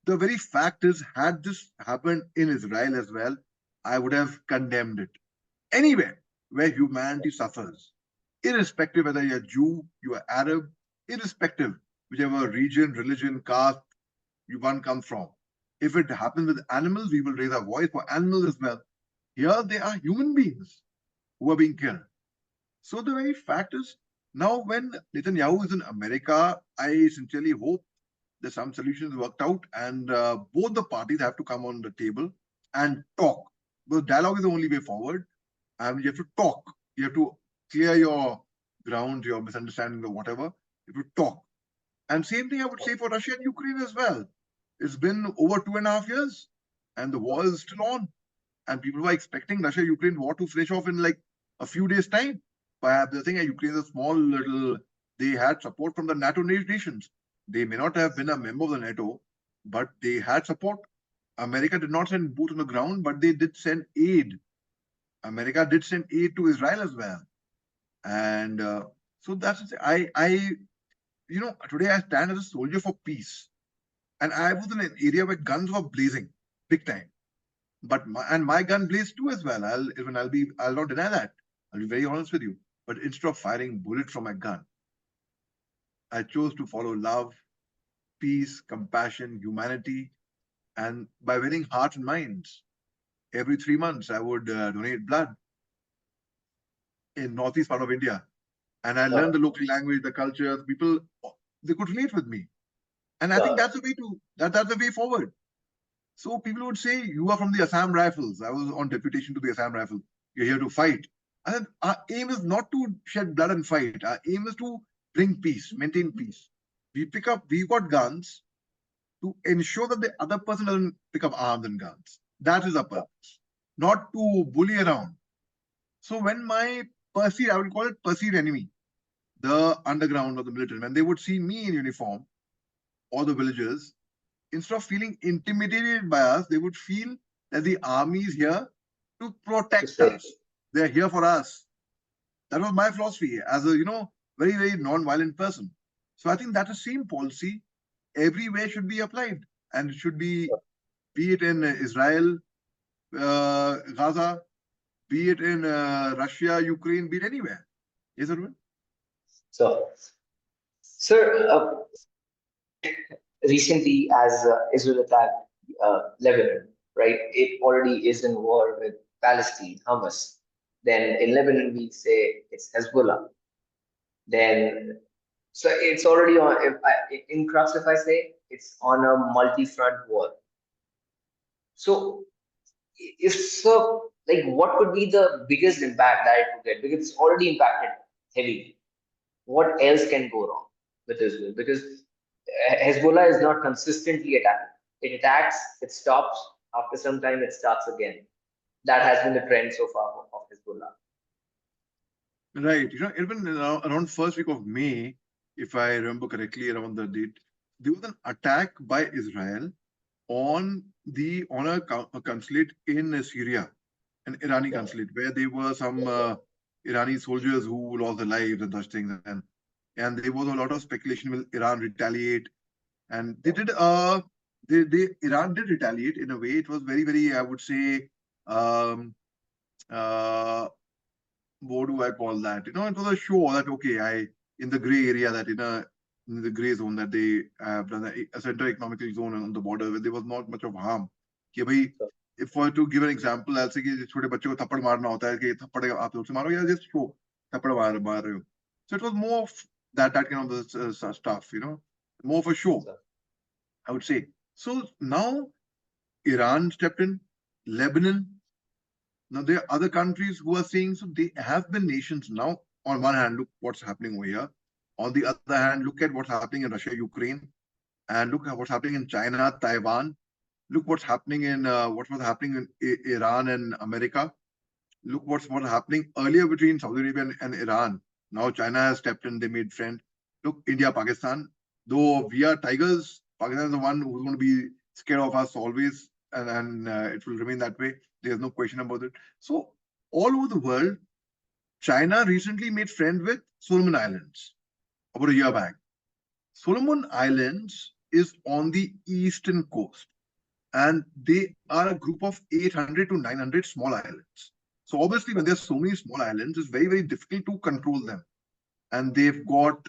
the very fact is, had this happened in Israel as well, I would have condemned it. Anywhere where humanity suffers, irrespective whether you're Jew, you are Arab, irrespective whichever region, religion, caste one comes from. If it happens with animals, we will raise our voice for animals as well. Here they are human beings who are being killed. So the very fact is, now when Netanyahu is in America, I sincerely hope that some solutions worked out, and both the parties have to come on the table and talk. Because dialogue is the only way forward. And you have to talk. You have to clear your ground, your misunderstanding or whatever. You have to talk. And same thing I would say for Russia and Ukraine as well. It's been over 2.5 years, and the war is still on. And people were expecting Russia-Ukraine war to finish off in like a few days' time. But the thing is, Ukraine is a small little, they had support from the NATO nations. They may not have been a member of the NATO, but they had support. America did not send boots on the ground, but they did send aid. America did send aid to Israel as well. And so that's, today I stand as a soldier for peace. And I was in an area where guns were blazing big time. But my gun blazed too as well. I'll not deny that. I'll be very honest with you. But instead of firing bullets from my gun, I chose to follow love, peace, compassion, humanity, and by winning hearts and minds. Every 3 months, I would donate blood in northeast part of India. And I learned the local language, the culture, the people, they could relate with me. And I think that's the way forward. So people would say, you are from the Assam Rifles. I was on deputation to the Assam Rifles. You're here to fight. And our aim is not to shed blood and fight. Our aim is to bring peace, maintain peace. We've got guns to ensure that the other person doesn't pick up arms and guns. That is our purpose, not to bully around. So when my perceived, I would call it perceived enemy, the underground or the military, when they would see me in uniform or the villagers, instead of feeling intimidated by us, they would feel that the army is here to protect us. They're here for us. That was my philosophy as a, very, very non-violent person. So I think that the same policy everywhere should be applied, and it should be it in Israel, Gaza, be it in Russia, Ukraine, be it anywhere. Yes, Arvind? So, sir, recently as Israel attacked Lebanon, right? It already is in war with Palestine, Hamas. Then in Lebanon, we say it's Hezbollah. Then, so it's already on, in crux, if I say, it's on a multi-front war. So, if so, like, what could be the biggest impact that it could get? Because it's already impacted heavily. What else can go wrong with Israel? Because Hezbollah is not consistently attacking. It attacks, it stops, after some time it starts again. That has been the trend so far of Hezbollah. Right. Even around first week of May, if I remember correctly, around the date, there was an attack by Israel on a consulate in Syria, an Irani consulate, where there were some Irani soldiers who lost their lives and such things, and there was a lot of speculation: will Iran retaliate? And they did. Iran did retaliate in a way. It was very, very, I would say, what do I call that? It was a show that in the gray area, that in the gray zone, that they have done a central economic zone on the border where there was not much of harm. If I to give an example, I'll say कि छोटे बच्चे को थप्पड़ मारना होता है कि थप्पड़ आप लोग से मारो या just show थप्पड़ मार रहे हो. So it was more of that kind of stuff, more of a show, Sir. I would say. So now Iran stepped in, Lebanon. Now there are other countries who are saying, so they have been nations now. On one hand, look what's happening over here. On the other hand, look at what's happening in Russia, Ukraine, and look at what's happening in China, Taiwan. Look what's happening in what was happening in Iran and America. Look what's happening earlier between Saudi Arabia and Iran. Now China has stepped in, they made friend. Look, India, Pakistan. Though we are tigers, Pakistan is the one who's going to be scared of us always, and it will remain that way. There's no question about it. So all over the world, China recently made friends with Solomon Islands about a year back. Solomon Islands is on the eastern coast, and they are a group of 800 to 900 small islands. So obviously, when there's so many small islands, it's very, very difficult to control them. And they've got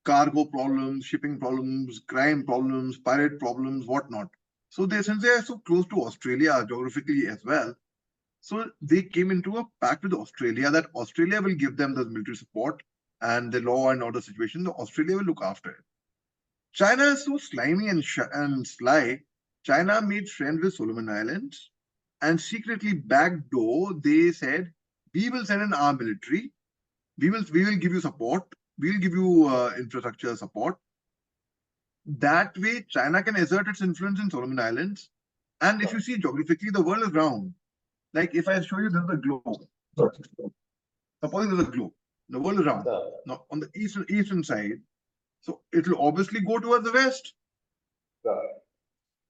cargo problems, shipping problems, crime problems, pirate problems, whatnot. So since they are so close to Australia geographically as well, so they came into a pact with Australia that Australia will give them the military support and the law and order situation. The Australia will look after it. China is so slimy and sly. China made friends with Solomon Islands, and secretly backdoor they said, we will send in our military, we will give you support, we'll give you infrastructure support. That way China can exert its influence in Solomon Islands. And if you see geographically, the world is round. Like if I show you, this is a globe. Supposing there's a globe, the world is round. Now on the eastern side, so it will obviously go towards the west,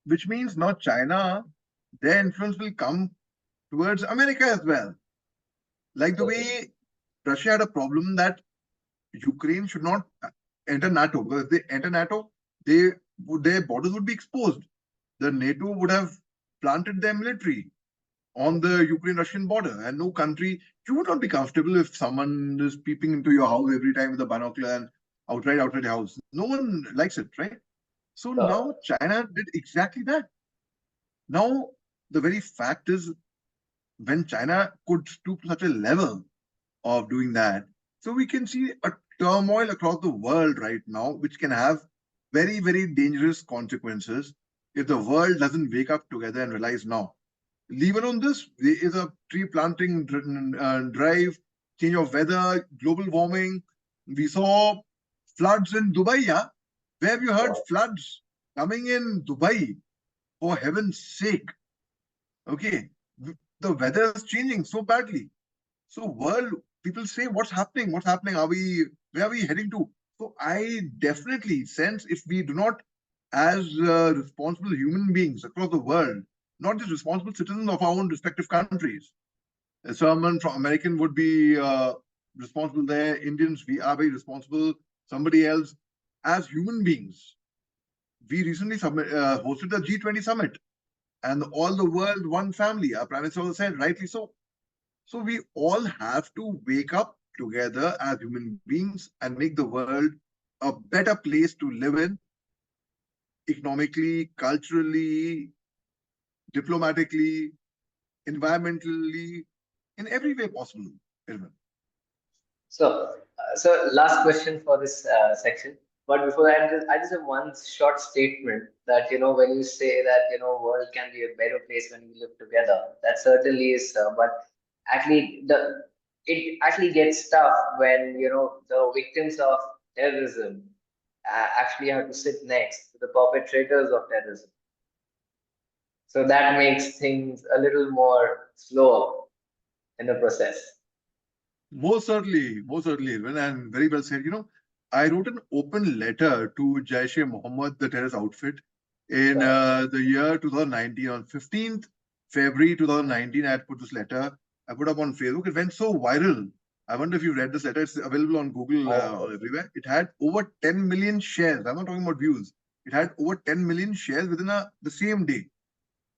which means now China, their influence will come towards America as well. Like the way Russia had a problem that Ukraine should not enter NATO, because if they enter NATO, their borders would be exposed. The NATO would have planted their military on the Ukraine-Russian border, and no country, you would not be comfortable if someone is peeping into your house every time with a binocular and outside your house. No one likes it, right? So now China did exactly that. Now, the very fact is, when China could stoop to such a level of doing that, so we can see a turmoil across the world right now, which can have very, very dangerous consequences if the world doesn't wake up together and realize now. Leave alone this, there is a tree planting drive, change of weather, global warming. We saw floods in Dubai, yeah? Where have you heard floods coming in Dubai? For heaven's sake. Okay, the weather is changing so badly. So world, people say, what's happening? What's happening? Where are we heading to? So I definitely sense if we do not, as responsible human beings across the world, not just responsible citizens of our own respective countries. Someone from American would be responsible there. Indians, we are very responsible. Somebody else, as human beings. We recently hosted the G20 summit, and all the world one family. Our Prime Minister said, rightly so. So we all have to wake up together as human beings and make the world a better place to live in, economically, culturally, diplomatically, environmentally, in every way possible. So, last question for this section. But before that, I just have one short statement that, when you say that, world can be a better place when we live together, that certainly is, but actually it actually gets tough when, the victims of terrorism actually have to sit next to the perpetrators of terrorism. So that makes things a little more slower in the process. Most certainly, and very well said. I wrote an open letter to Jaish-e-Mohammed, the terrorist outfit, in the year 2019. On 15th February 2019, I had put this letter. I put up on Facebook. It went so viral. I wonder if you read this letter. It's available on Google everywhere. It had over 10 million shares. I'm not talking about views. It had over 10 million shares within the same day.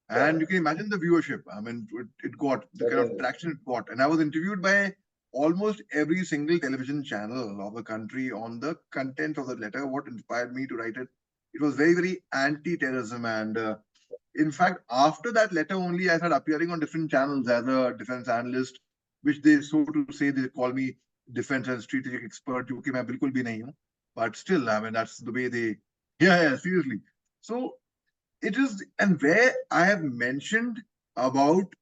And you can imagine the viewership. I mean, it got the kind of traction it got. And I was interviewed by almost every single television channel of the country on the content of the letter, what inspired me to write it. It was very, very anti-terrorism. And in fact, after that letter only, I started appearing on different channels as a defense analyst, which they, so to say, they call me defense and strategic expert, जो कि मैं बिल्कुल भी नहीं हूँ, but still, I mean, that's the way they, yeah, seriously. So it is, and where I have mentioned about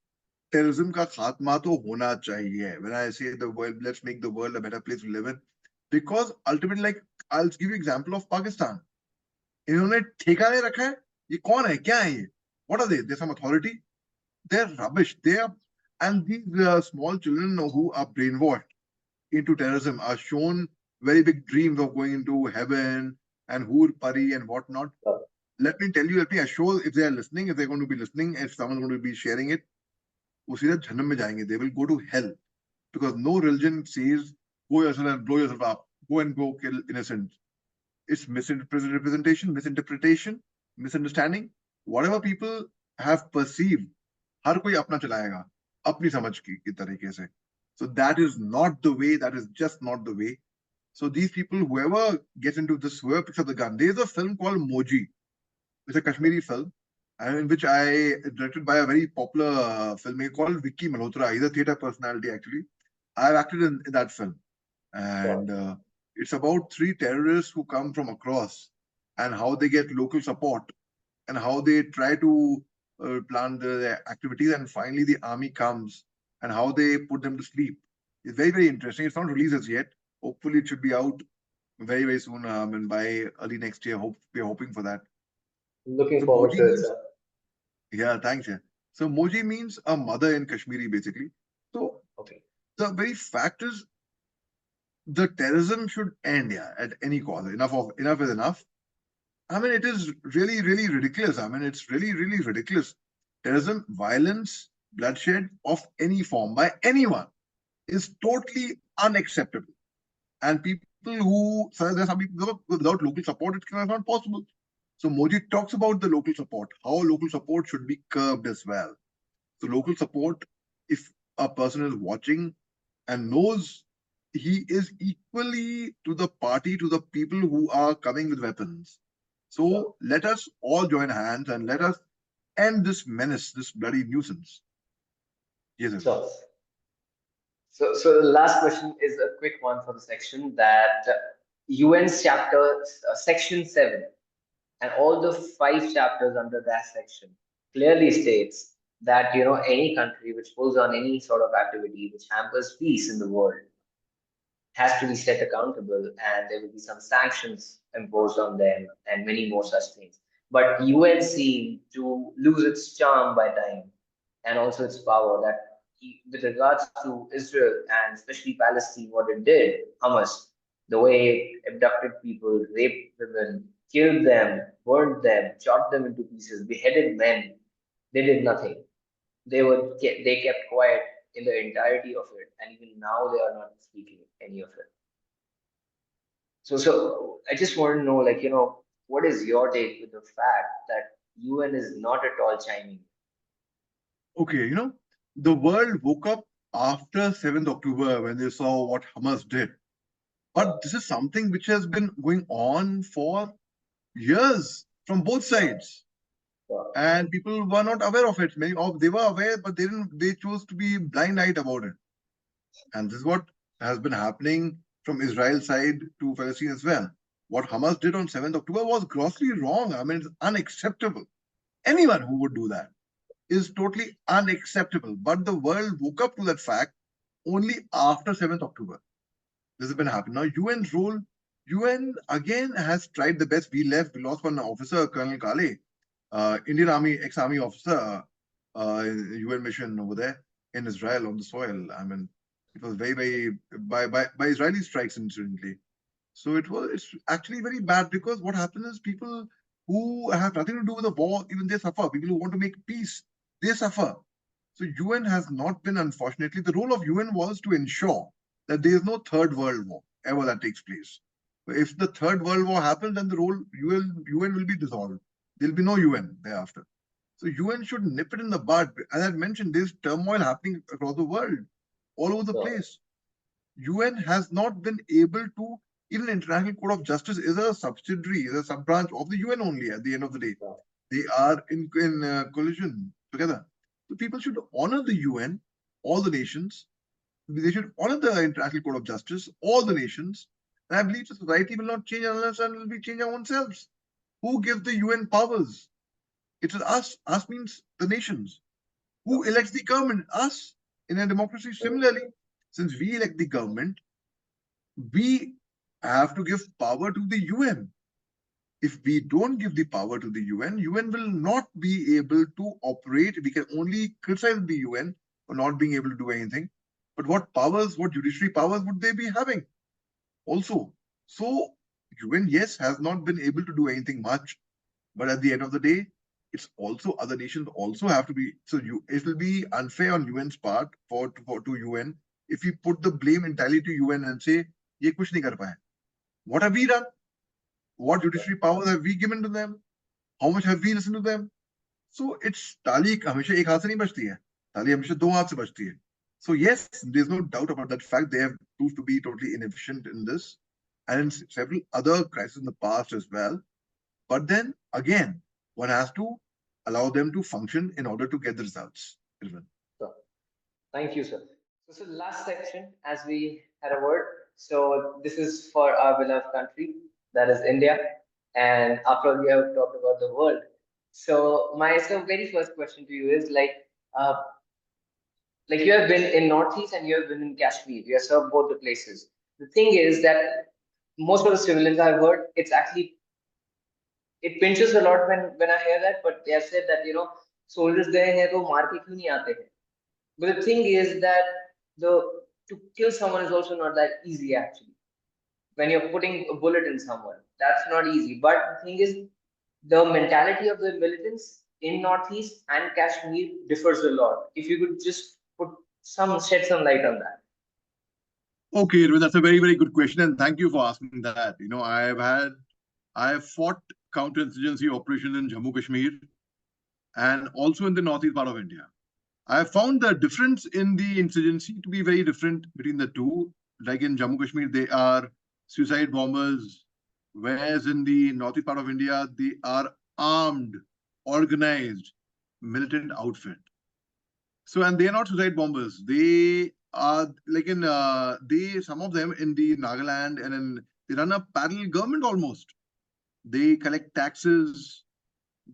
terrorism का खात्मा तो होना चाहिए. When I say the world, let's make the world a better place to live in, because ultimately, like, I'll give you example of Pakistan. इन्होंने ठेका ले रखा है. ये कौन है? क्या है ये? What are they? They're some authority. They're rubbish. They are, and these small children who are brainwashed into terrorism are shown very big dreams of going into heaven and Hoor Pari and whatnot. Let me tell you, let me assure, if they are listening, if they're going to be listening, if someone's going to be sharing it, वो सीधा जहन्नम में जाएंगे. They will go to hell, because no religion says go yourself and blow yourself up, go and go kill innocents. It's misrepresentation, misinterpretation, misunderstanding. Whatever people have perceived, हर कोई अपना चलाएगा अपनी समझ की तरीके से. So that is not the way. That is just not the way. So these people, whoever gets into this, whoever picks up the gun, there's a film called Moji. It's a Kashmiri film, and in which I directed by a very popular filmmaker called Vicky Malhotra. He's a theatre personality actually. I've acted in that film, and it's about 3 terrorists who come from across, and how they get local support, and how they try to plan their activities, and finally the army comes, and how they put them to sleep. It's very, very interesting. It's not released as yet. Hopefully, it should be out very, very soon, and by early next year. We're hoping for that. Looking So forward Moji to it, means, sir. yeah, thanks. Yeah. So Moji means a mother in Kashmiri, basically. So Okay. the very fact is, the terrorism should end, yeah, at any cost. Enough is enough. I mean, it is really, really ridiculous. I mean, it's really, really ridiculous. Terrorism, violence, bloodshed of any form by anyone is totally unacceptable. And people who, so there's some people without local support, it's not possible. So Modi talks about the local support, how local support should be curbed as well. So local support, if a person is watching and knows, he is equally to the party, to the people who are coming with weapons. So let us all join hands and let us end this menace, this bloody nuisance. Yes, sir. Sure. So the last question is a quick one for the section, that UN's chapter section 7 and all the 5 chapters under that section clearly states that any country which pulls on any sort of activity which hampers peace in the world has to be set accountable, and there will be some sanctions imposed on them and many more such things. But UN seemed to lose its charm by time and also its power, that with regards to Israel and especially Palestine, what it did, Hamas, the way it abducted people, raped women, killed them, burned them, chopped them into pieces, beheaded men, they did nothing. They kept quiet in the entirety of it, and even now they are not speaking any of it. So I just want to know, what is your take with the fact that UN is not at all chiming? Okay, the world woke up after 7th October when they saw what Hamas did. But this is something which has been going on for years from both sides. And people were not aware of it. They were aware, but they chose to be blind-eyed about it. And this is what has been happening from Israel's side to Palestine as well. What Hamas did on 7th October was grossly wrong. I mean, it's unacceptable. Anyone who would do that is totally unacceptable. But the world woke up to that fact only after 7th October. This has been happening. Now, UN's role, UN again has tried the best. We lost one officer, Colonel Kale, Indian Army, ex-army officer, UN mission over there in Israel on the soil. I mean, it was very, very by Israeli strikes, incidentally. So it's actually very bad, because what happens is people who have nothing to do with the war, even they suffer. People who want to make peace, they suffer. So UN has not been, unfortunately, the role of UN was to ensure that there is no third world war ever that takes place. If the third world war happens, then the role UN will be dissolved. There'll be no UN thereafter. So UN should nip it in the bud. As I mentioned, there's turmoil happening across the world, all over the place. UN has not been able to, even International Court of Justice is a subsidiary, is a sub-branch of the UN only at the end of the day. They are in collision together. So people should honor the UN, all the nations, They should honor the International Court of Justice, all the nations. And I believe the society will not change unless and we change our own selves. Who gives the UN powers? It is us. Us means the nations. Who elects the government? Us. In a democracy, similarly, since we elect the government, we have to give power to the UN. If we don't give the power to the UN, UN will not be able to operate. We can only criticize the UN for not being able to do anything. But what powers, what judiciary powers would they be having also? So UN, yes, has not been able to do anything much. But at the end of the day, it's also other nations also have to be. So it will be unfair on UN's part to UN if we put the blame entirely to UN and say, ye kuch nahi kar paye. What have we done? What judiciary powers have we given to them? How much have we listened to them? So it's ताली हमेशा एक हाथ से नहीं बजती है. ताली हमेशा दो हाथ से बजती है. So yes, there's no doubt about that fact. They have proved to be totally inefficient in this, and in several other crises in the past as well. But then again, one has to allow them to function in order to get the results. So, thank you, sir. So, last section, as we had a word. So, this is for our beloved country, that is India. And after we have talked about the world. So, my very first question to you is like you have been in Northeast and you have been in Kashmir. You have served both the places. The thing is that most of the civilians I've heard, it pinches a lot when I hear that, but they have said that soldiers there हैं तो मार के क्यों नहीं आते हैं? But the thing is that to kill someone is also not that easy actually. When you're putting a bullet in someone, that's not easy. But the thing is, the mentality of the militants in Northeast and Kashmir differs a lot. If you could just shed some light on that. Okay, that's a very, very good question, and thank you for asking that. I have fought counterinsurgency operations in Jammu, Kashmir, and also in the northeast part of India. I have found the difference in the insurgency to be very different between the two. Like in Jammu, Kashmir, they are suicide bombers, whereas in the northeast part of India, they are armed, organized, militant outfit. So, and they are not suicide bombers. They are like some of them in the Nagaland they run a parallel government almost. They collect taxes.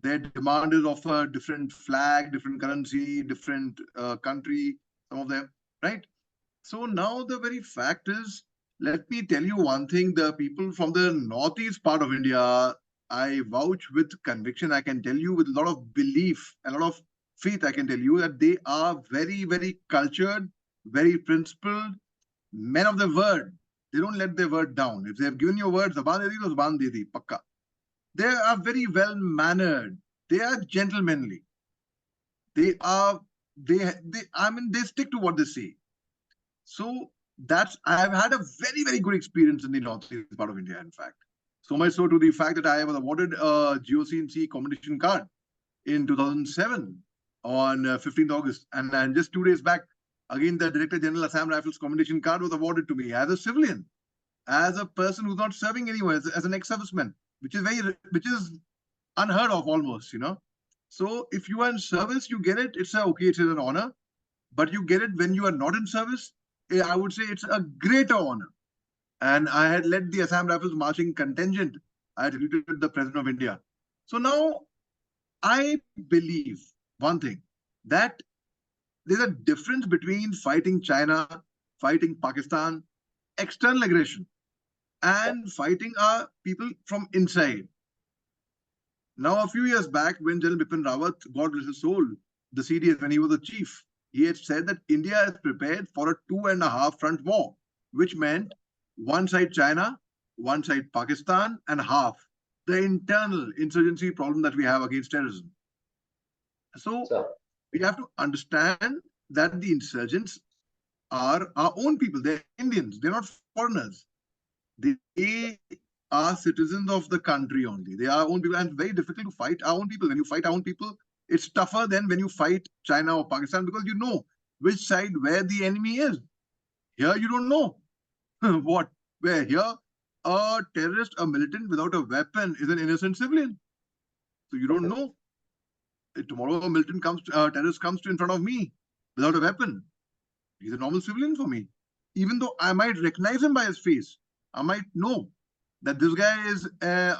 Their demand is of a different flag, different currency, different country, some of them, right? So now the very fact is, let me tell you one thing, the people from the northeast part of India, I vouch with conviction, I can tell you with a lot of belief, a lot of faith, I can tell you that they are very, very cultured, very principled, men of their word. They don't let their word down. If they have given you a word, zaban de di, to zaban de di, pakka. They are very well mannered. They are gentlemanly. They stick to what they say. So I've had a very, very good experience in the northeast part of India, in fact. So much so to the fact that I was awarded a GOC&C Commendation Card in 2007 on 15th August. And just 2 days back, again, the Director General Assam Rifles Commendation Card was awarded to me as a civilian, as a person who's not serving anywhere, as an ex-serviceman, which is unheard of almost, So if you are in service, you get it. It's an honor. But you get it when you are not in service. I would say it's a greater honor. And I had led the Assam Rifles marching contingent. I had recruited the President of India. So now I believe one thing, that there's a difference between fighting China, fighting Pakistan, external aggression, and fighting our people from inside. Now, a few years back, when General Bipin Rawat, God bless his soul, the CDS, when he was the chief, he had said that India is prepared for a 2.5 front war, which meant one side China, one side Pakistan, and half the internal insurgency problem that we have against terrorism. So we have to understand that the insurgents are our own people. They're Indians. They're not foreigners. They are citizens of the country only. They are our own people, and it's very difficult to fight our own people. When you fight our own people, it's tougher than when you fight China or Pakistan, because you know which side, where the enemy is. Here you don't know where. Here, a terrorist, a militant without a weapon is an innocent civilian. So you don't know. Tomorrow a militant terrorist comes in front of me without a weapon. He's a normal civilian for me. Even though I might recognize him by his face, I might know that this guy is a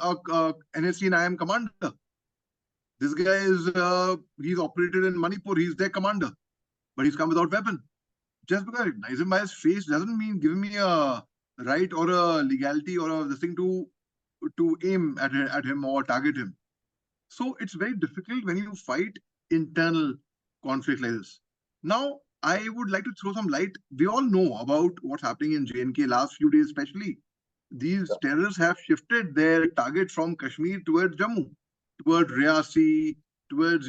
NSC and IM commander. This guy is, he's operated in Manipur, he's their commander, but he's come without weapon. Just because I recognize him by his face doesn't mean giving me a right or a legality or a this thing to aim at him or target him. So it's very difficult when you fight internal conflict like this. Now, I would like to throw some light. We all know about what's happening in J&K last few days, especially. These terrorists have shifted their target from Kashmir towards Jammu, towards Riyasi, towards,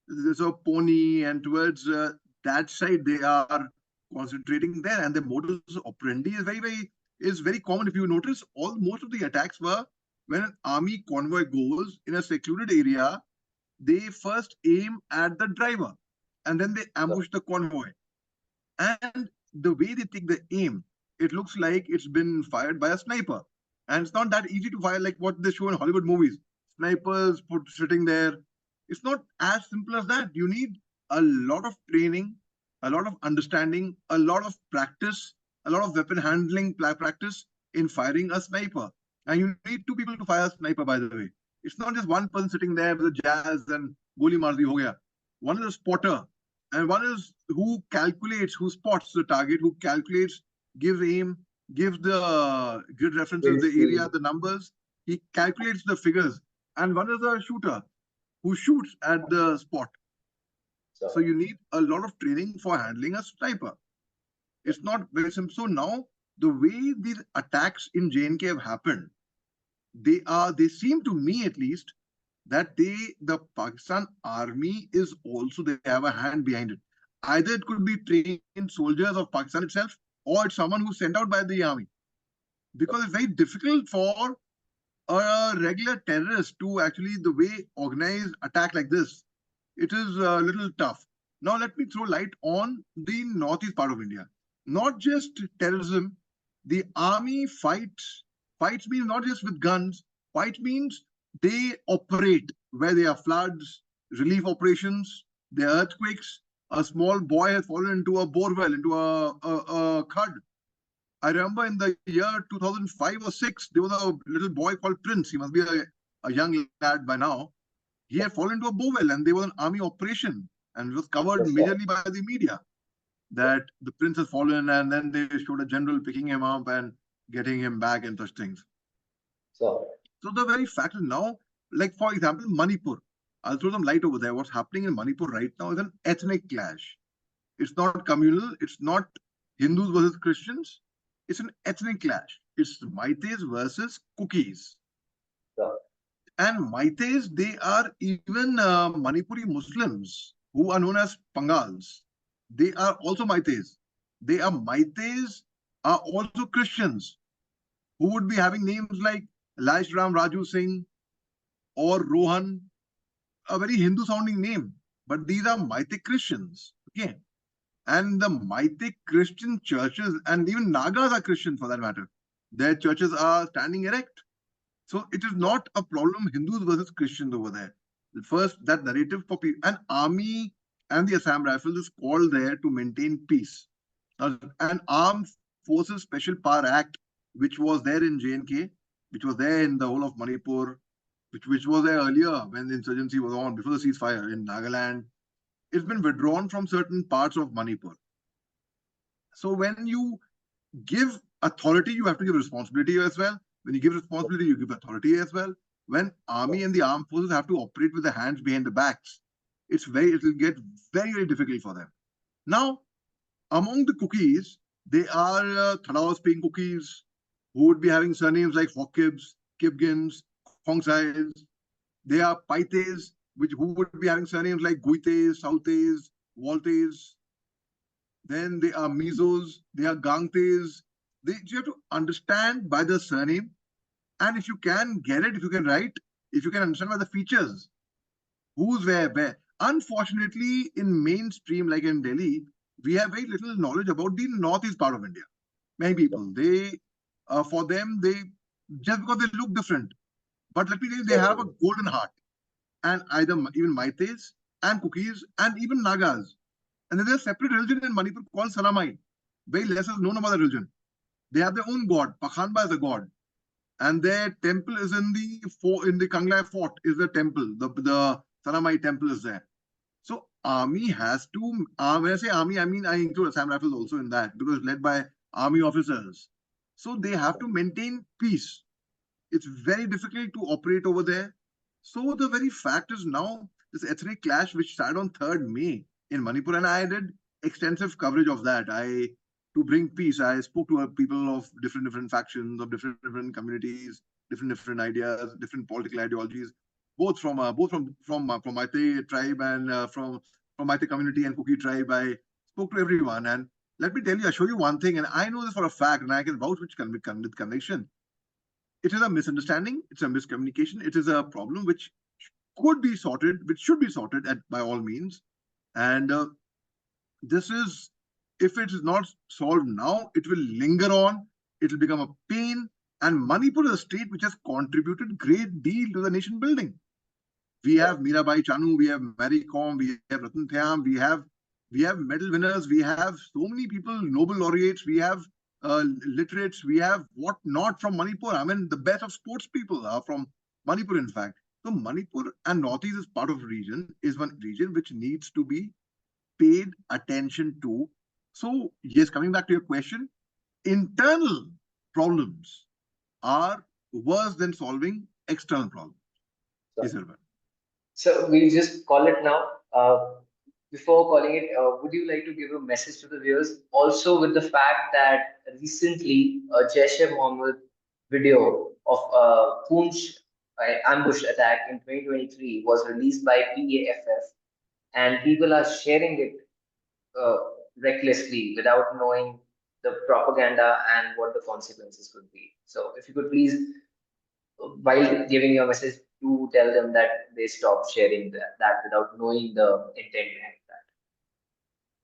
there's a Pony, and towards that side they are concentrating there. And the modus operandi is very common. If you notice, most of the attacks were when an army convoy goes in a secluded area, they first aim at the driver and then they ambush the convoy. And the way they take the aim, it looks like it's been fired by a sniper. And it's not that easy to fire like what they show in Hollywood movies. Snipers sitting there. It's not as simple as that. You need a lot of training, a lot of understanding, a lot of practice, a lot of weapon handling practice in firing a sniper. And you need two people to fire a sniper, by the way. It's not just one person sitting there with a jazz and goli mardi ho gaya. One is a spotter, and one is who calculates, who spots the target, who calculates, gives aim, gives the grid references, the area, the numbers. He calculates the figures. And one is a shooter who shoots at the spot. So you need a lot of training for handling a sniper. It's not very simple. So now, the way these attacks in J&K have happened, they seem to me at least, that the Pakistan army is also, they have a hand behind it. Either it could be trained soldiers of Pakistan itself, or it's someone who's sent out by the army. Because it's very difficult for a regular terrorist to actually, the way organize attack like this, it is a little tough. Now let me throw light on the northeast part of India. Not just terrorism, the army fights means not just with guns. Fight means they operate where there are floods, relief operations, there are earthquakes. A small boy has fallen into a borewell, into a khud. I remember in the year 2005 or 6, there was a little boy called Prince. He must be a young lad by now. He had fallen into a borewell, and there was an army operation, and it was covered majorly by the media that the prince has fallen, and then they showed a general picking him up and getting him back and such things. So the very fact is now, like for example, Manipur. I'll throw some light over there. What's happening in Manipur right now is an ethnic clash. It's not communal. It's not Hindus versus Christians. It's an ethnic clash. It's Meiteis versus Cookies. And Meiteis, they are even Manipuri Muslims who are known as Pangals. They are also Meiteis. Meiteis are also Christians who would be having names like Laishram Raju Singh or Rohan, a very Hindu sounding name. But these are Meitei Christians. Okay. And the Meitei Christian churches, and even Nagas are Christian for that matter, their churches are standing erect. So it is not a problem Hindus versus Christians over there. First, that narrative for people, an army and the Assam Rifles is called there to maintain peace. An Armed Forces Special Power Act, which was there in J&K, which was there in the whole of Manipur, which was there earlier when the insurgency was on, before the ceasefire in Nagaland, it's been withdrawn from certain parts of Manipur. So when you give authority, you have to give responsibility as well. When you give responsibility, you give authority as well. When army and the armed forces have to operate with their hands behind the backs, it will get very, very difficult for them. Now, among the Cookies, they are Thadao speaking Cookies who would be having surnames like Hawkibs, Kipgins, Khongsais. They are Paites, who would be having surnames like Guites, Sautes, Waltes. Then they are Mizos, they are Gangtes. You have to understand by the surname, and if you can get it, if you can write, if you can understand by the features, who's where. Unfortunately, in mainstream, like in Delhi, we have very little knowledge about the northeast part of India. Many people, for them, just because they look different. But let me tell you, they have a golden heart. And even Meiteis and Cookies and even Nagas, And then there's a separate religion in Manipur called Sanamite. Very less is known about the religion. They have their own god. Pakhanba is a god. And their temple is in the Kanglai fort is the temple. The Sanamite temple is there. So army has to, when I say army, I mean I include Assam Rifles also in that, because led by army officers. So they have to maintain peace. It's very difficult to operate over there. So the very fact is now this ethnic clash which started on 3rd May in Manipur, and I did extensive coverage of that. To bring peace, I spoke to people of different factions, of different communities, different ideas, different political ideologies, both from Maite tribe and from Maite community and Kuki tribe. I spoke to everyone, and let me tell you, I show you one thing, and I know this for a fact, and I can vouch with conviction. It is a misunderstanding, it's a miscommunication, it is a problem which could be sorted, which should be sorted by all means. And this is, if it is not solved now, it will linger on, it will become a pain. And Manipur is a state which has contributed great deal to the nation building. We have Mirabai Chanu, we have Mary Kom, we have Ratan Thyam, we have medal winners, we have so many people, Nobel laureates, we have literates, we have what not from Manipur. I mean, the best of sports people are from Manipur, in fact. So Manipur and Northeast is part of a region, is one region which needs to be paid attention to. So yes, coming back to your question, internal problems are worse than solving external problems. Yes, so we'll just call it now. Before calling it, would you like to give a message to the viewers? Also, with the fact that recently a Jaish-e-Mohammed video of a Poonch ambush attack in 2023 was released by PAFF, and people are sharing it recklessly without knowing the propaganda and what the consequences could be. So, if you could please, while giving your message, to tell them that they stop sharing that without knowing the intent behind that.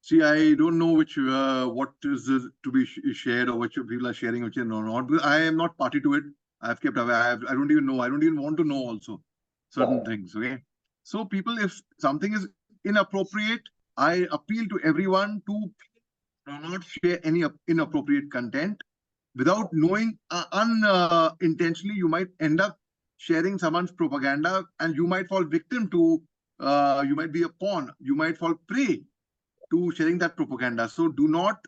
See, I don't know which what is to be shared or which people are sharing, which are not. Because I am not party to it. I've kept away. I don't even know. I don't even want to know also certain things. Okay. So people, if something is inappropriate, I appeal to everyone to not share any inappropriate content without knowing. Unintentionally, you might end up sharing someone's propaganda, and you might fall victim to. You might be a pawn. You might fall prey to sharing that propaganda. So do not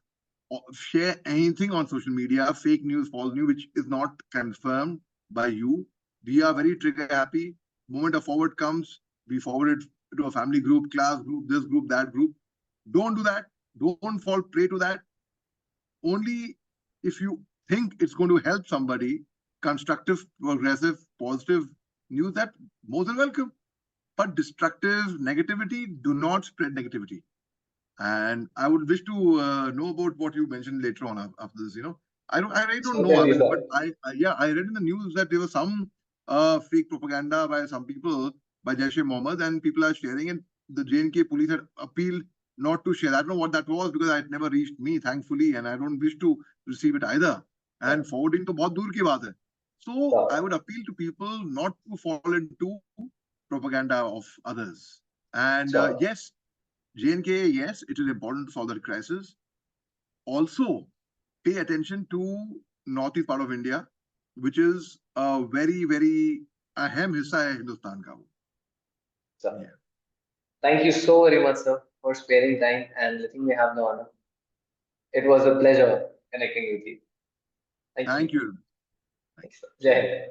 share anything on social media, fake news, false news, which is not confirmed by you. We are very trigger happy. Moment a forward comes, we forward it to a family group, class group, this group, that group. Don't do that. Don't fall prey to that. Only if you think it's going to help somebody, constructive, progressive, positive news, that more than welcome. But destructive negativity, do not spread negativity. And I would wish to know about what you mentioned later on after this. I really don't know. I mean, but I read in the news that there was some fake propaganda by some people by Jaish-e-Mohammed, and people are sharing, and the J&K police had appealed not to share. I don't know what that was, because it never reached me, thankfully, and I don't wish to receive it either. And forwarding to bahut dur ki baat hai. So I would appeal to people not to fall into propaganda of others. And yes, J&K, yes, it is important to solve that crisis. Also, pay attention to northeast part of India, which is a very, very ahem hissa hai Hindustan ka. Yeah. Thank you so very much, sir, for sparing time and letting me have the honor. It was a pleasure connecting with you. Thank you. Thank you. Thanks, sir. Jai Hind.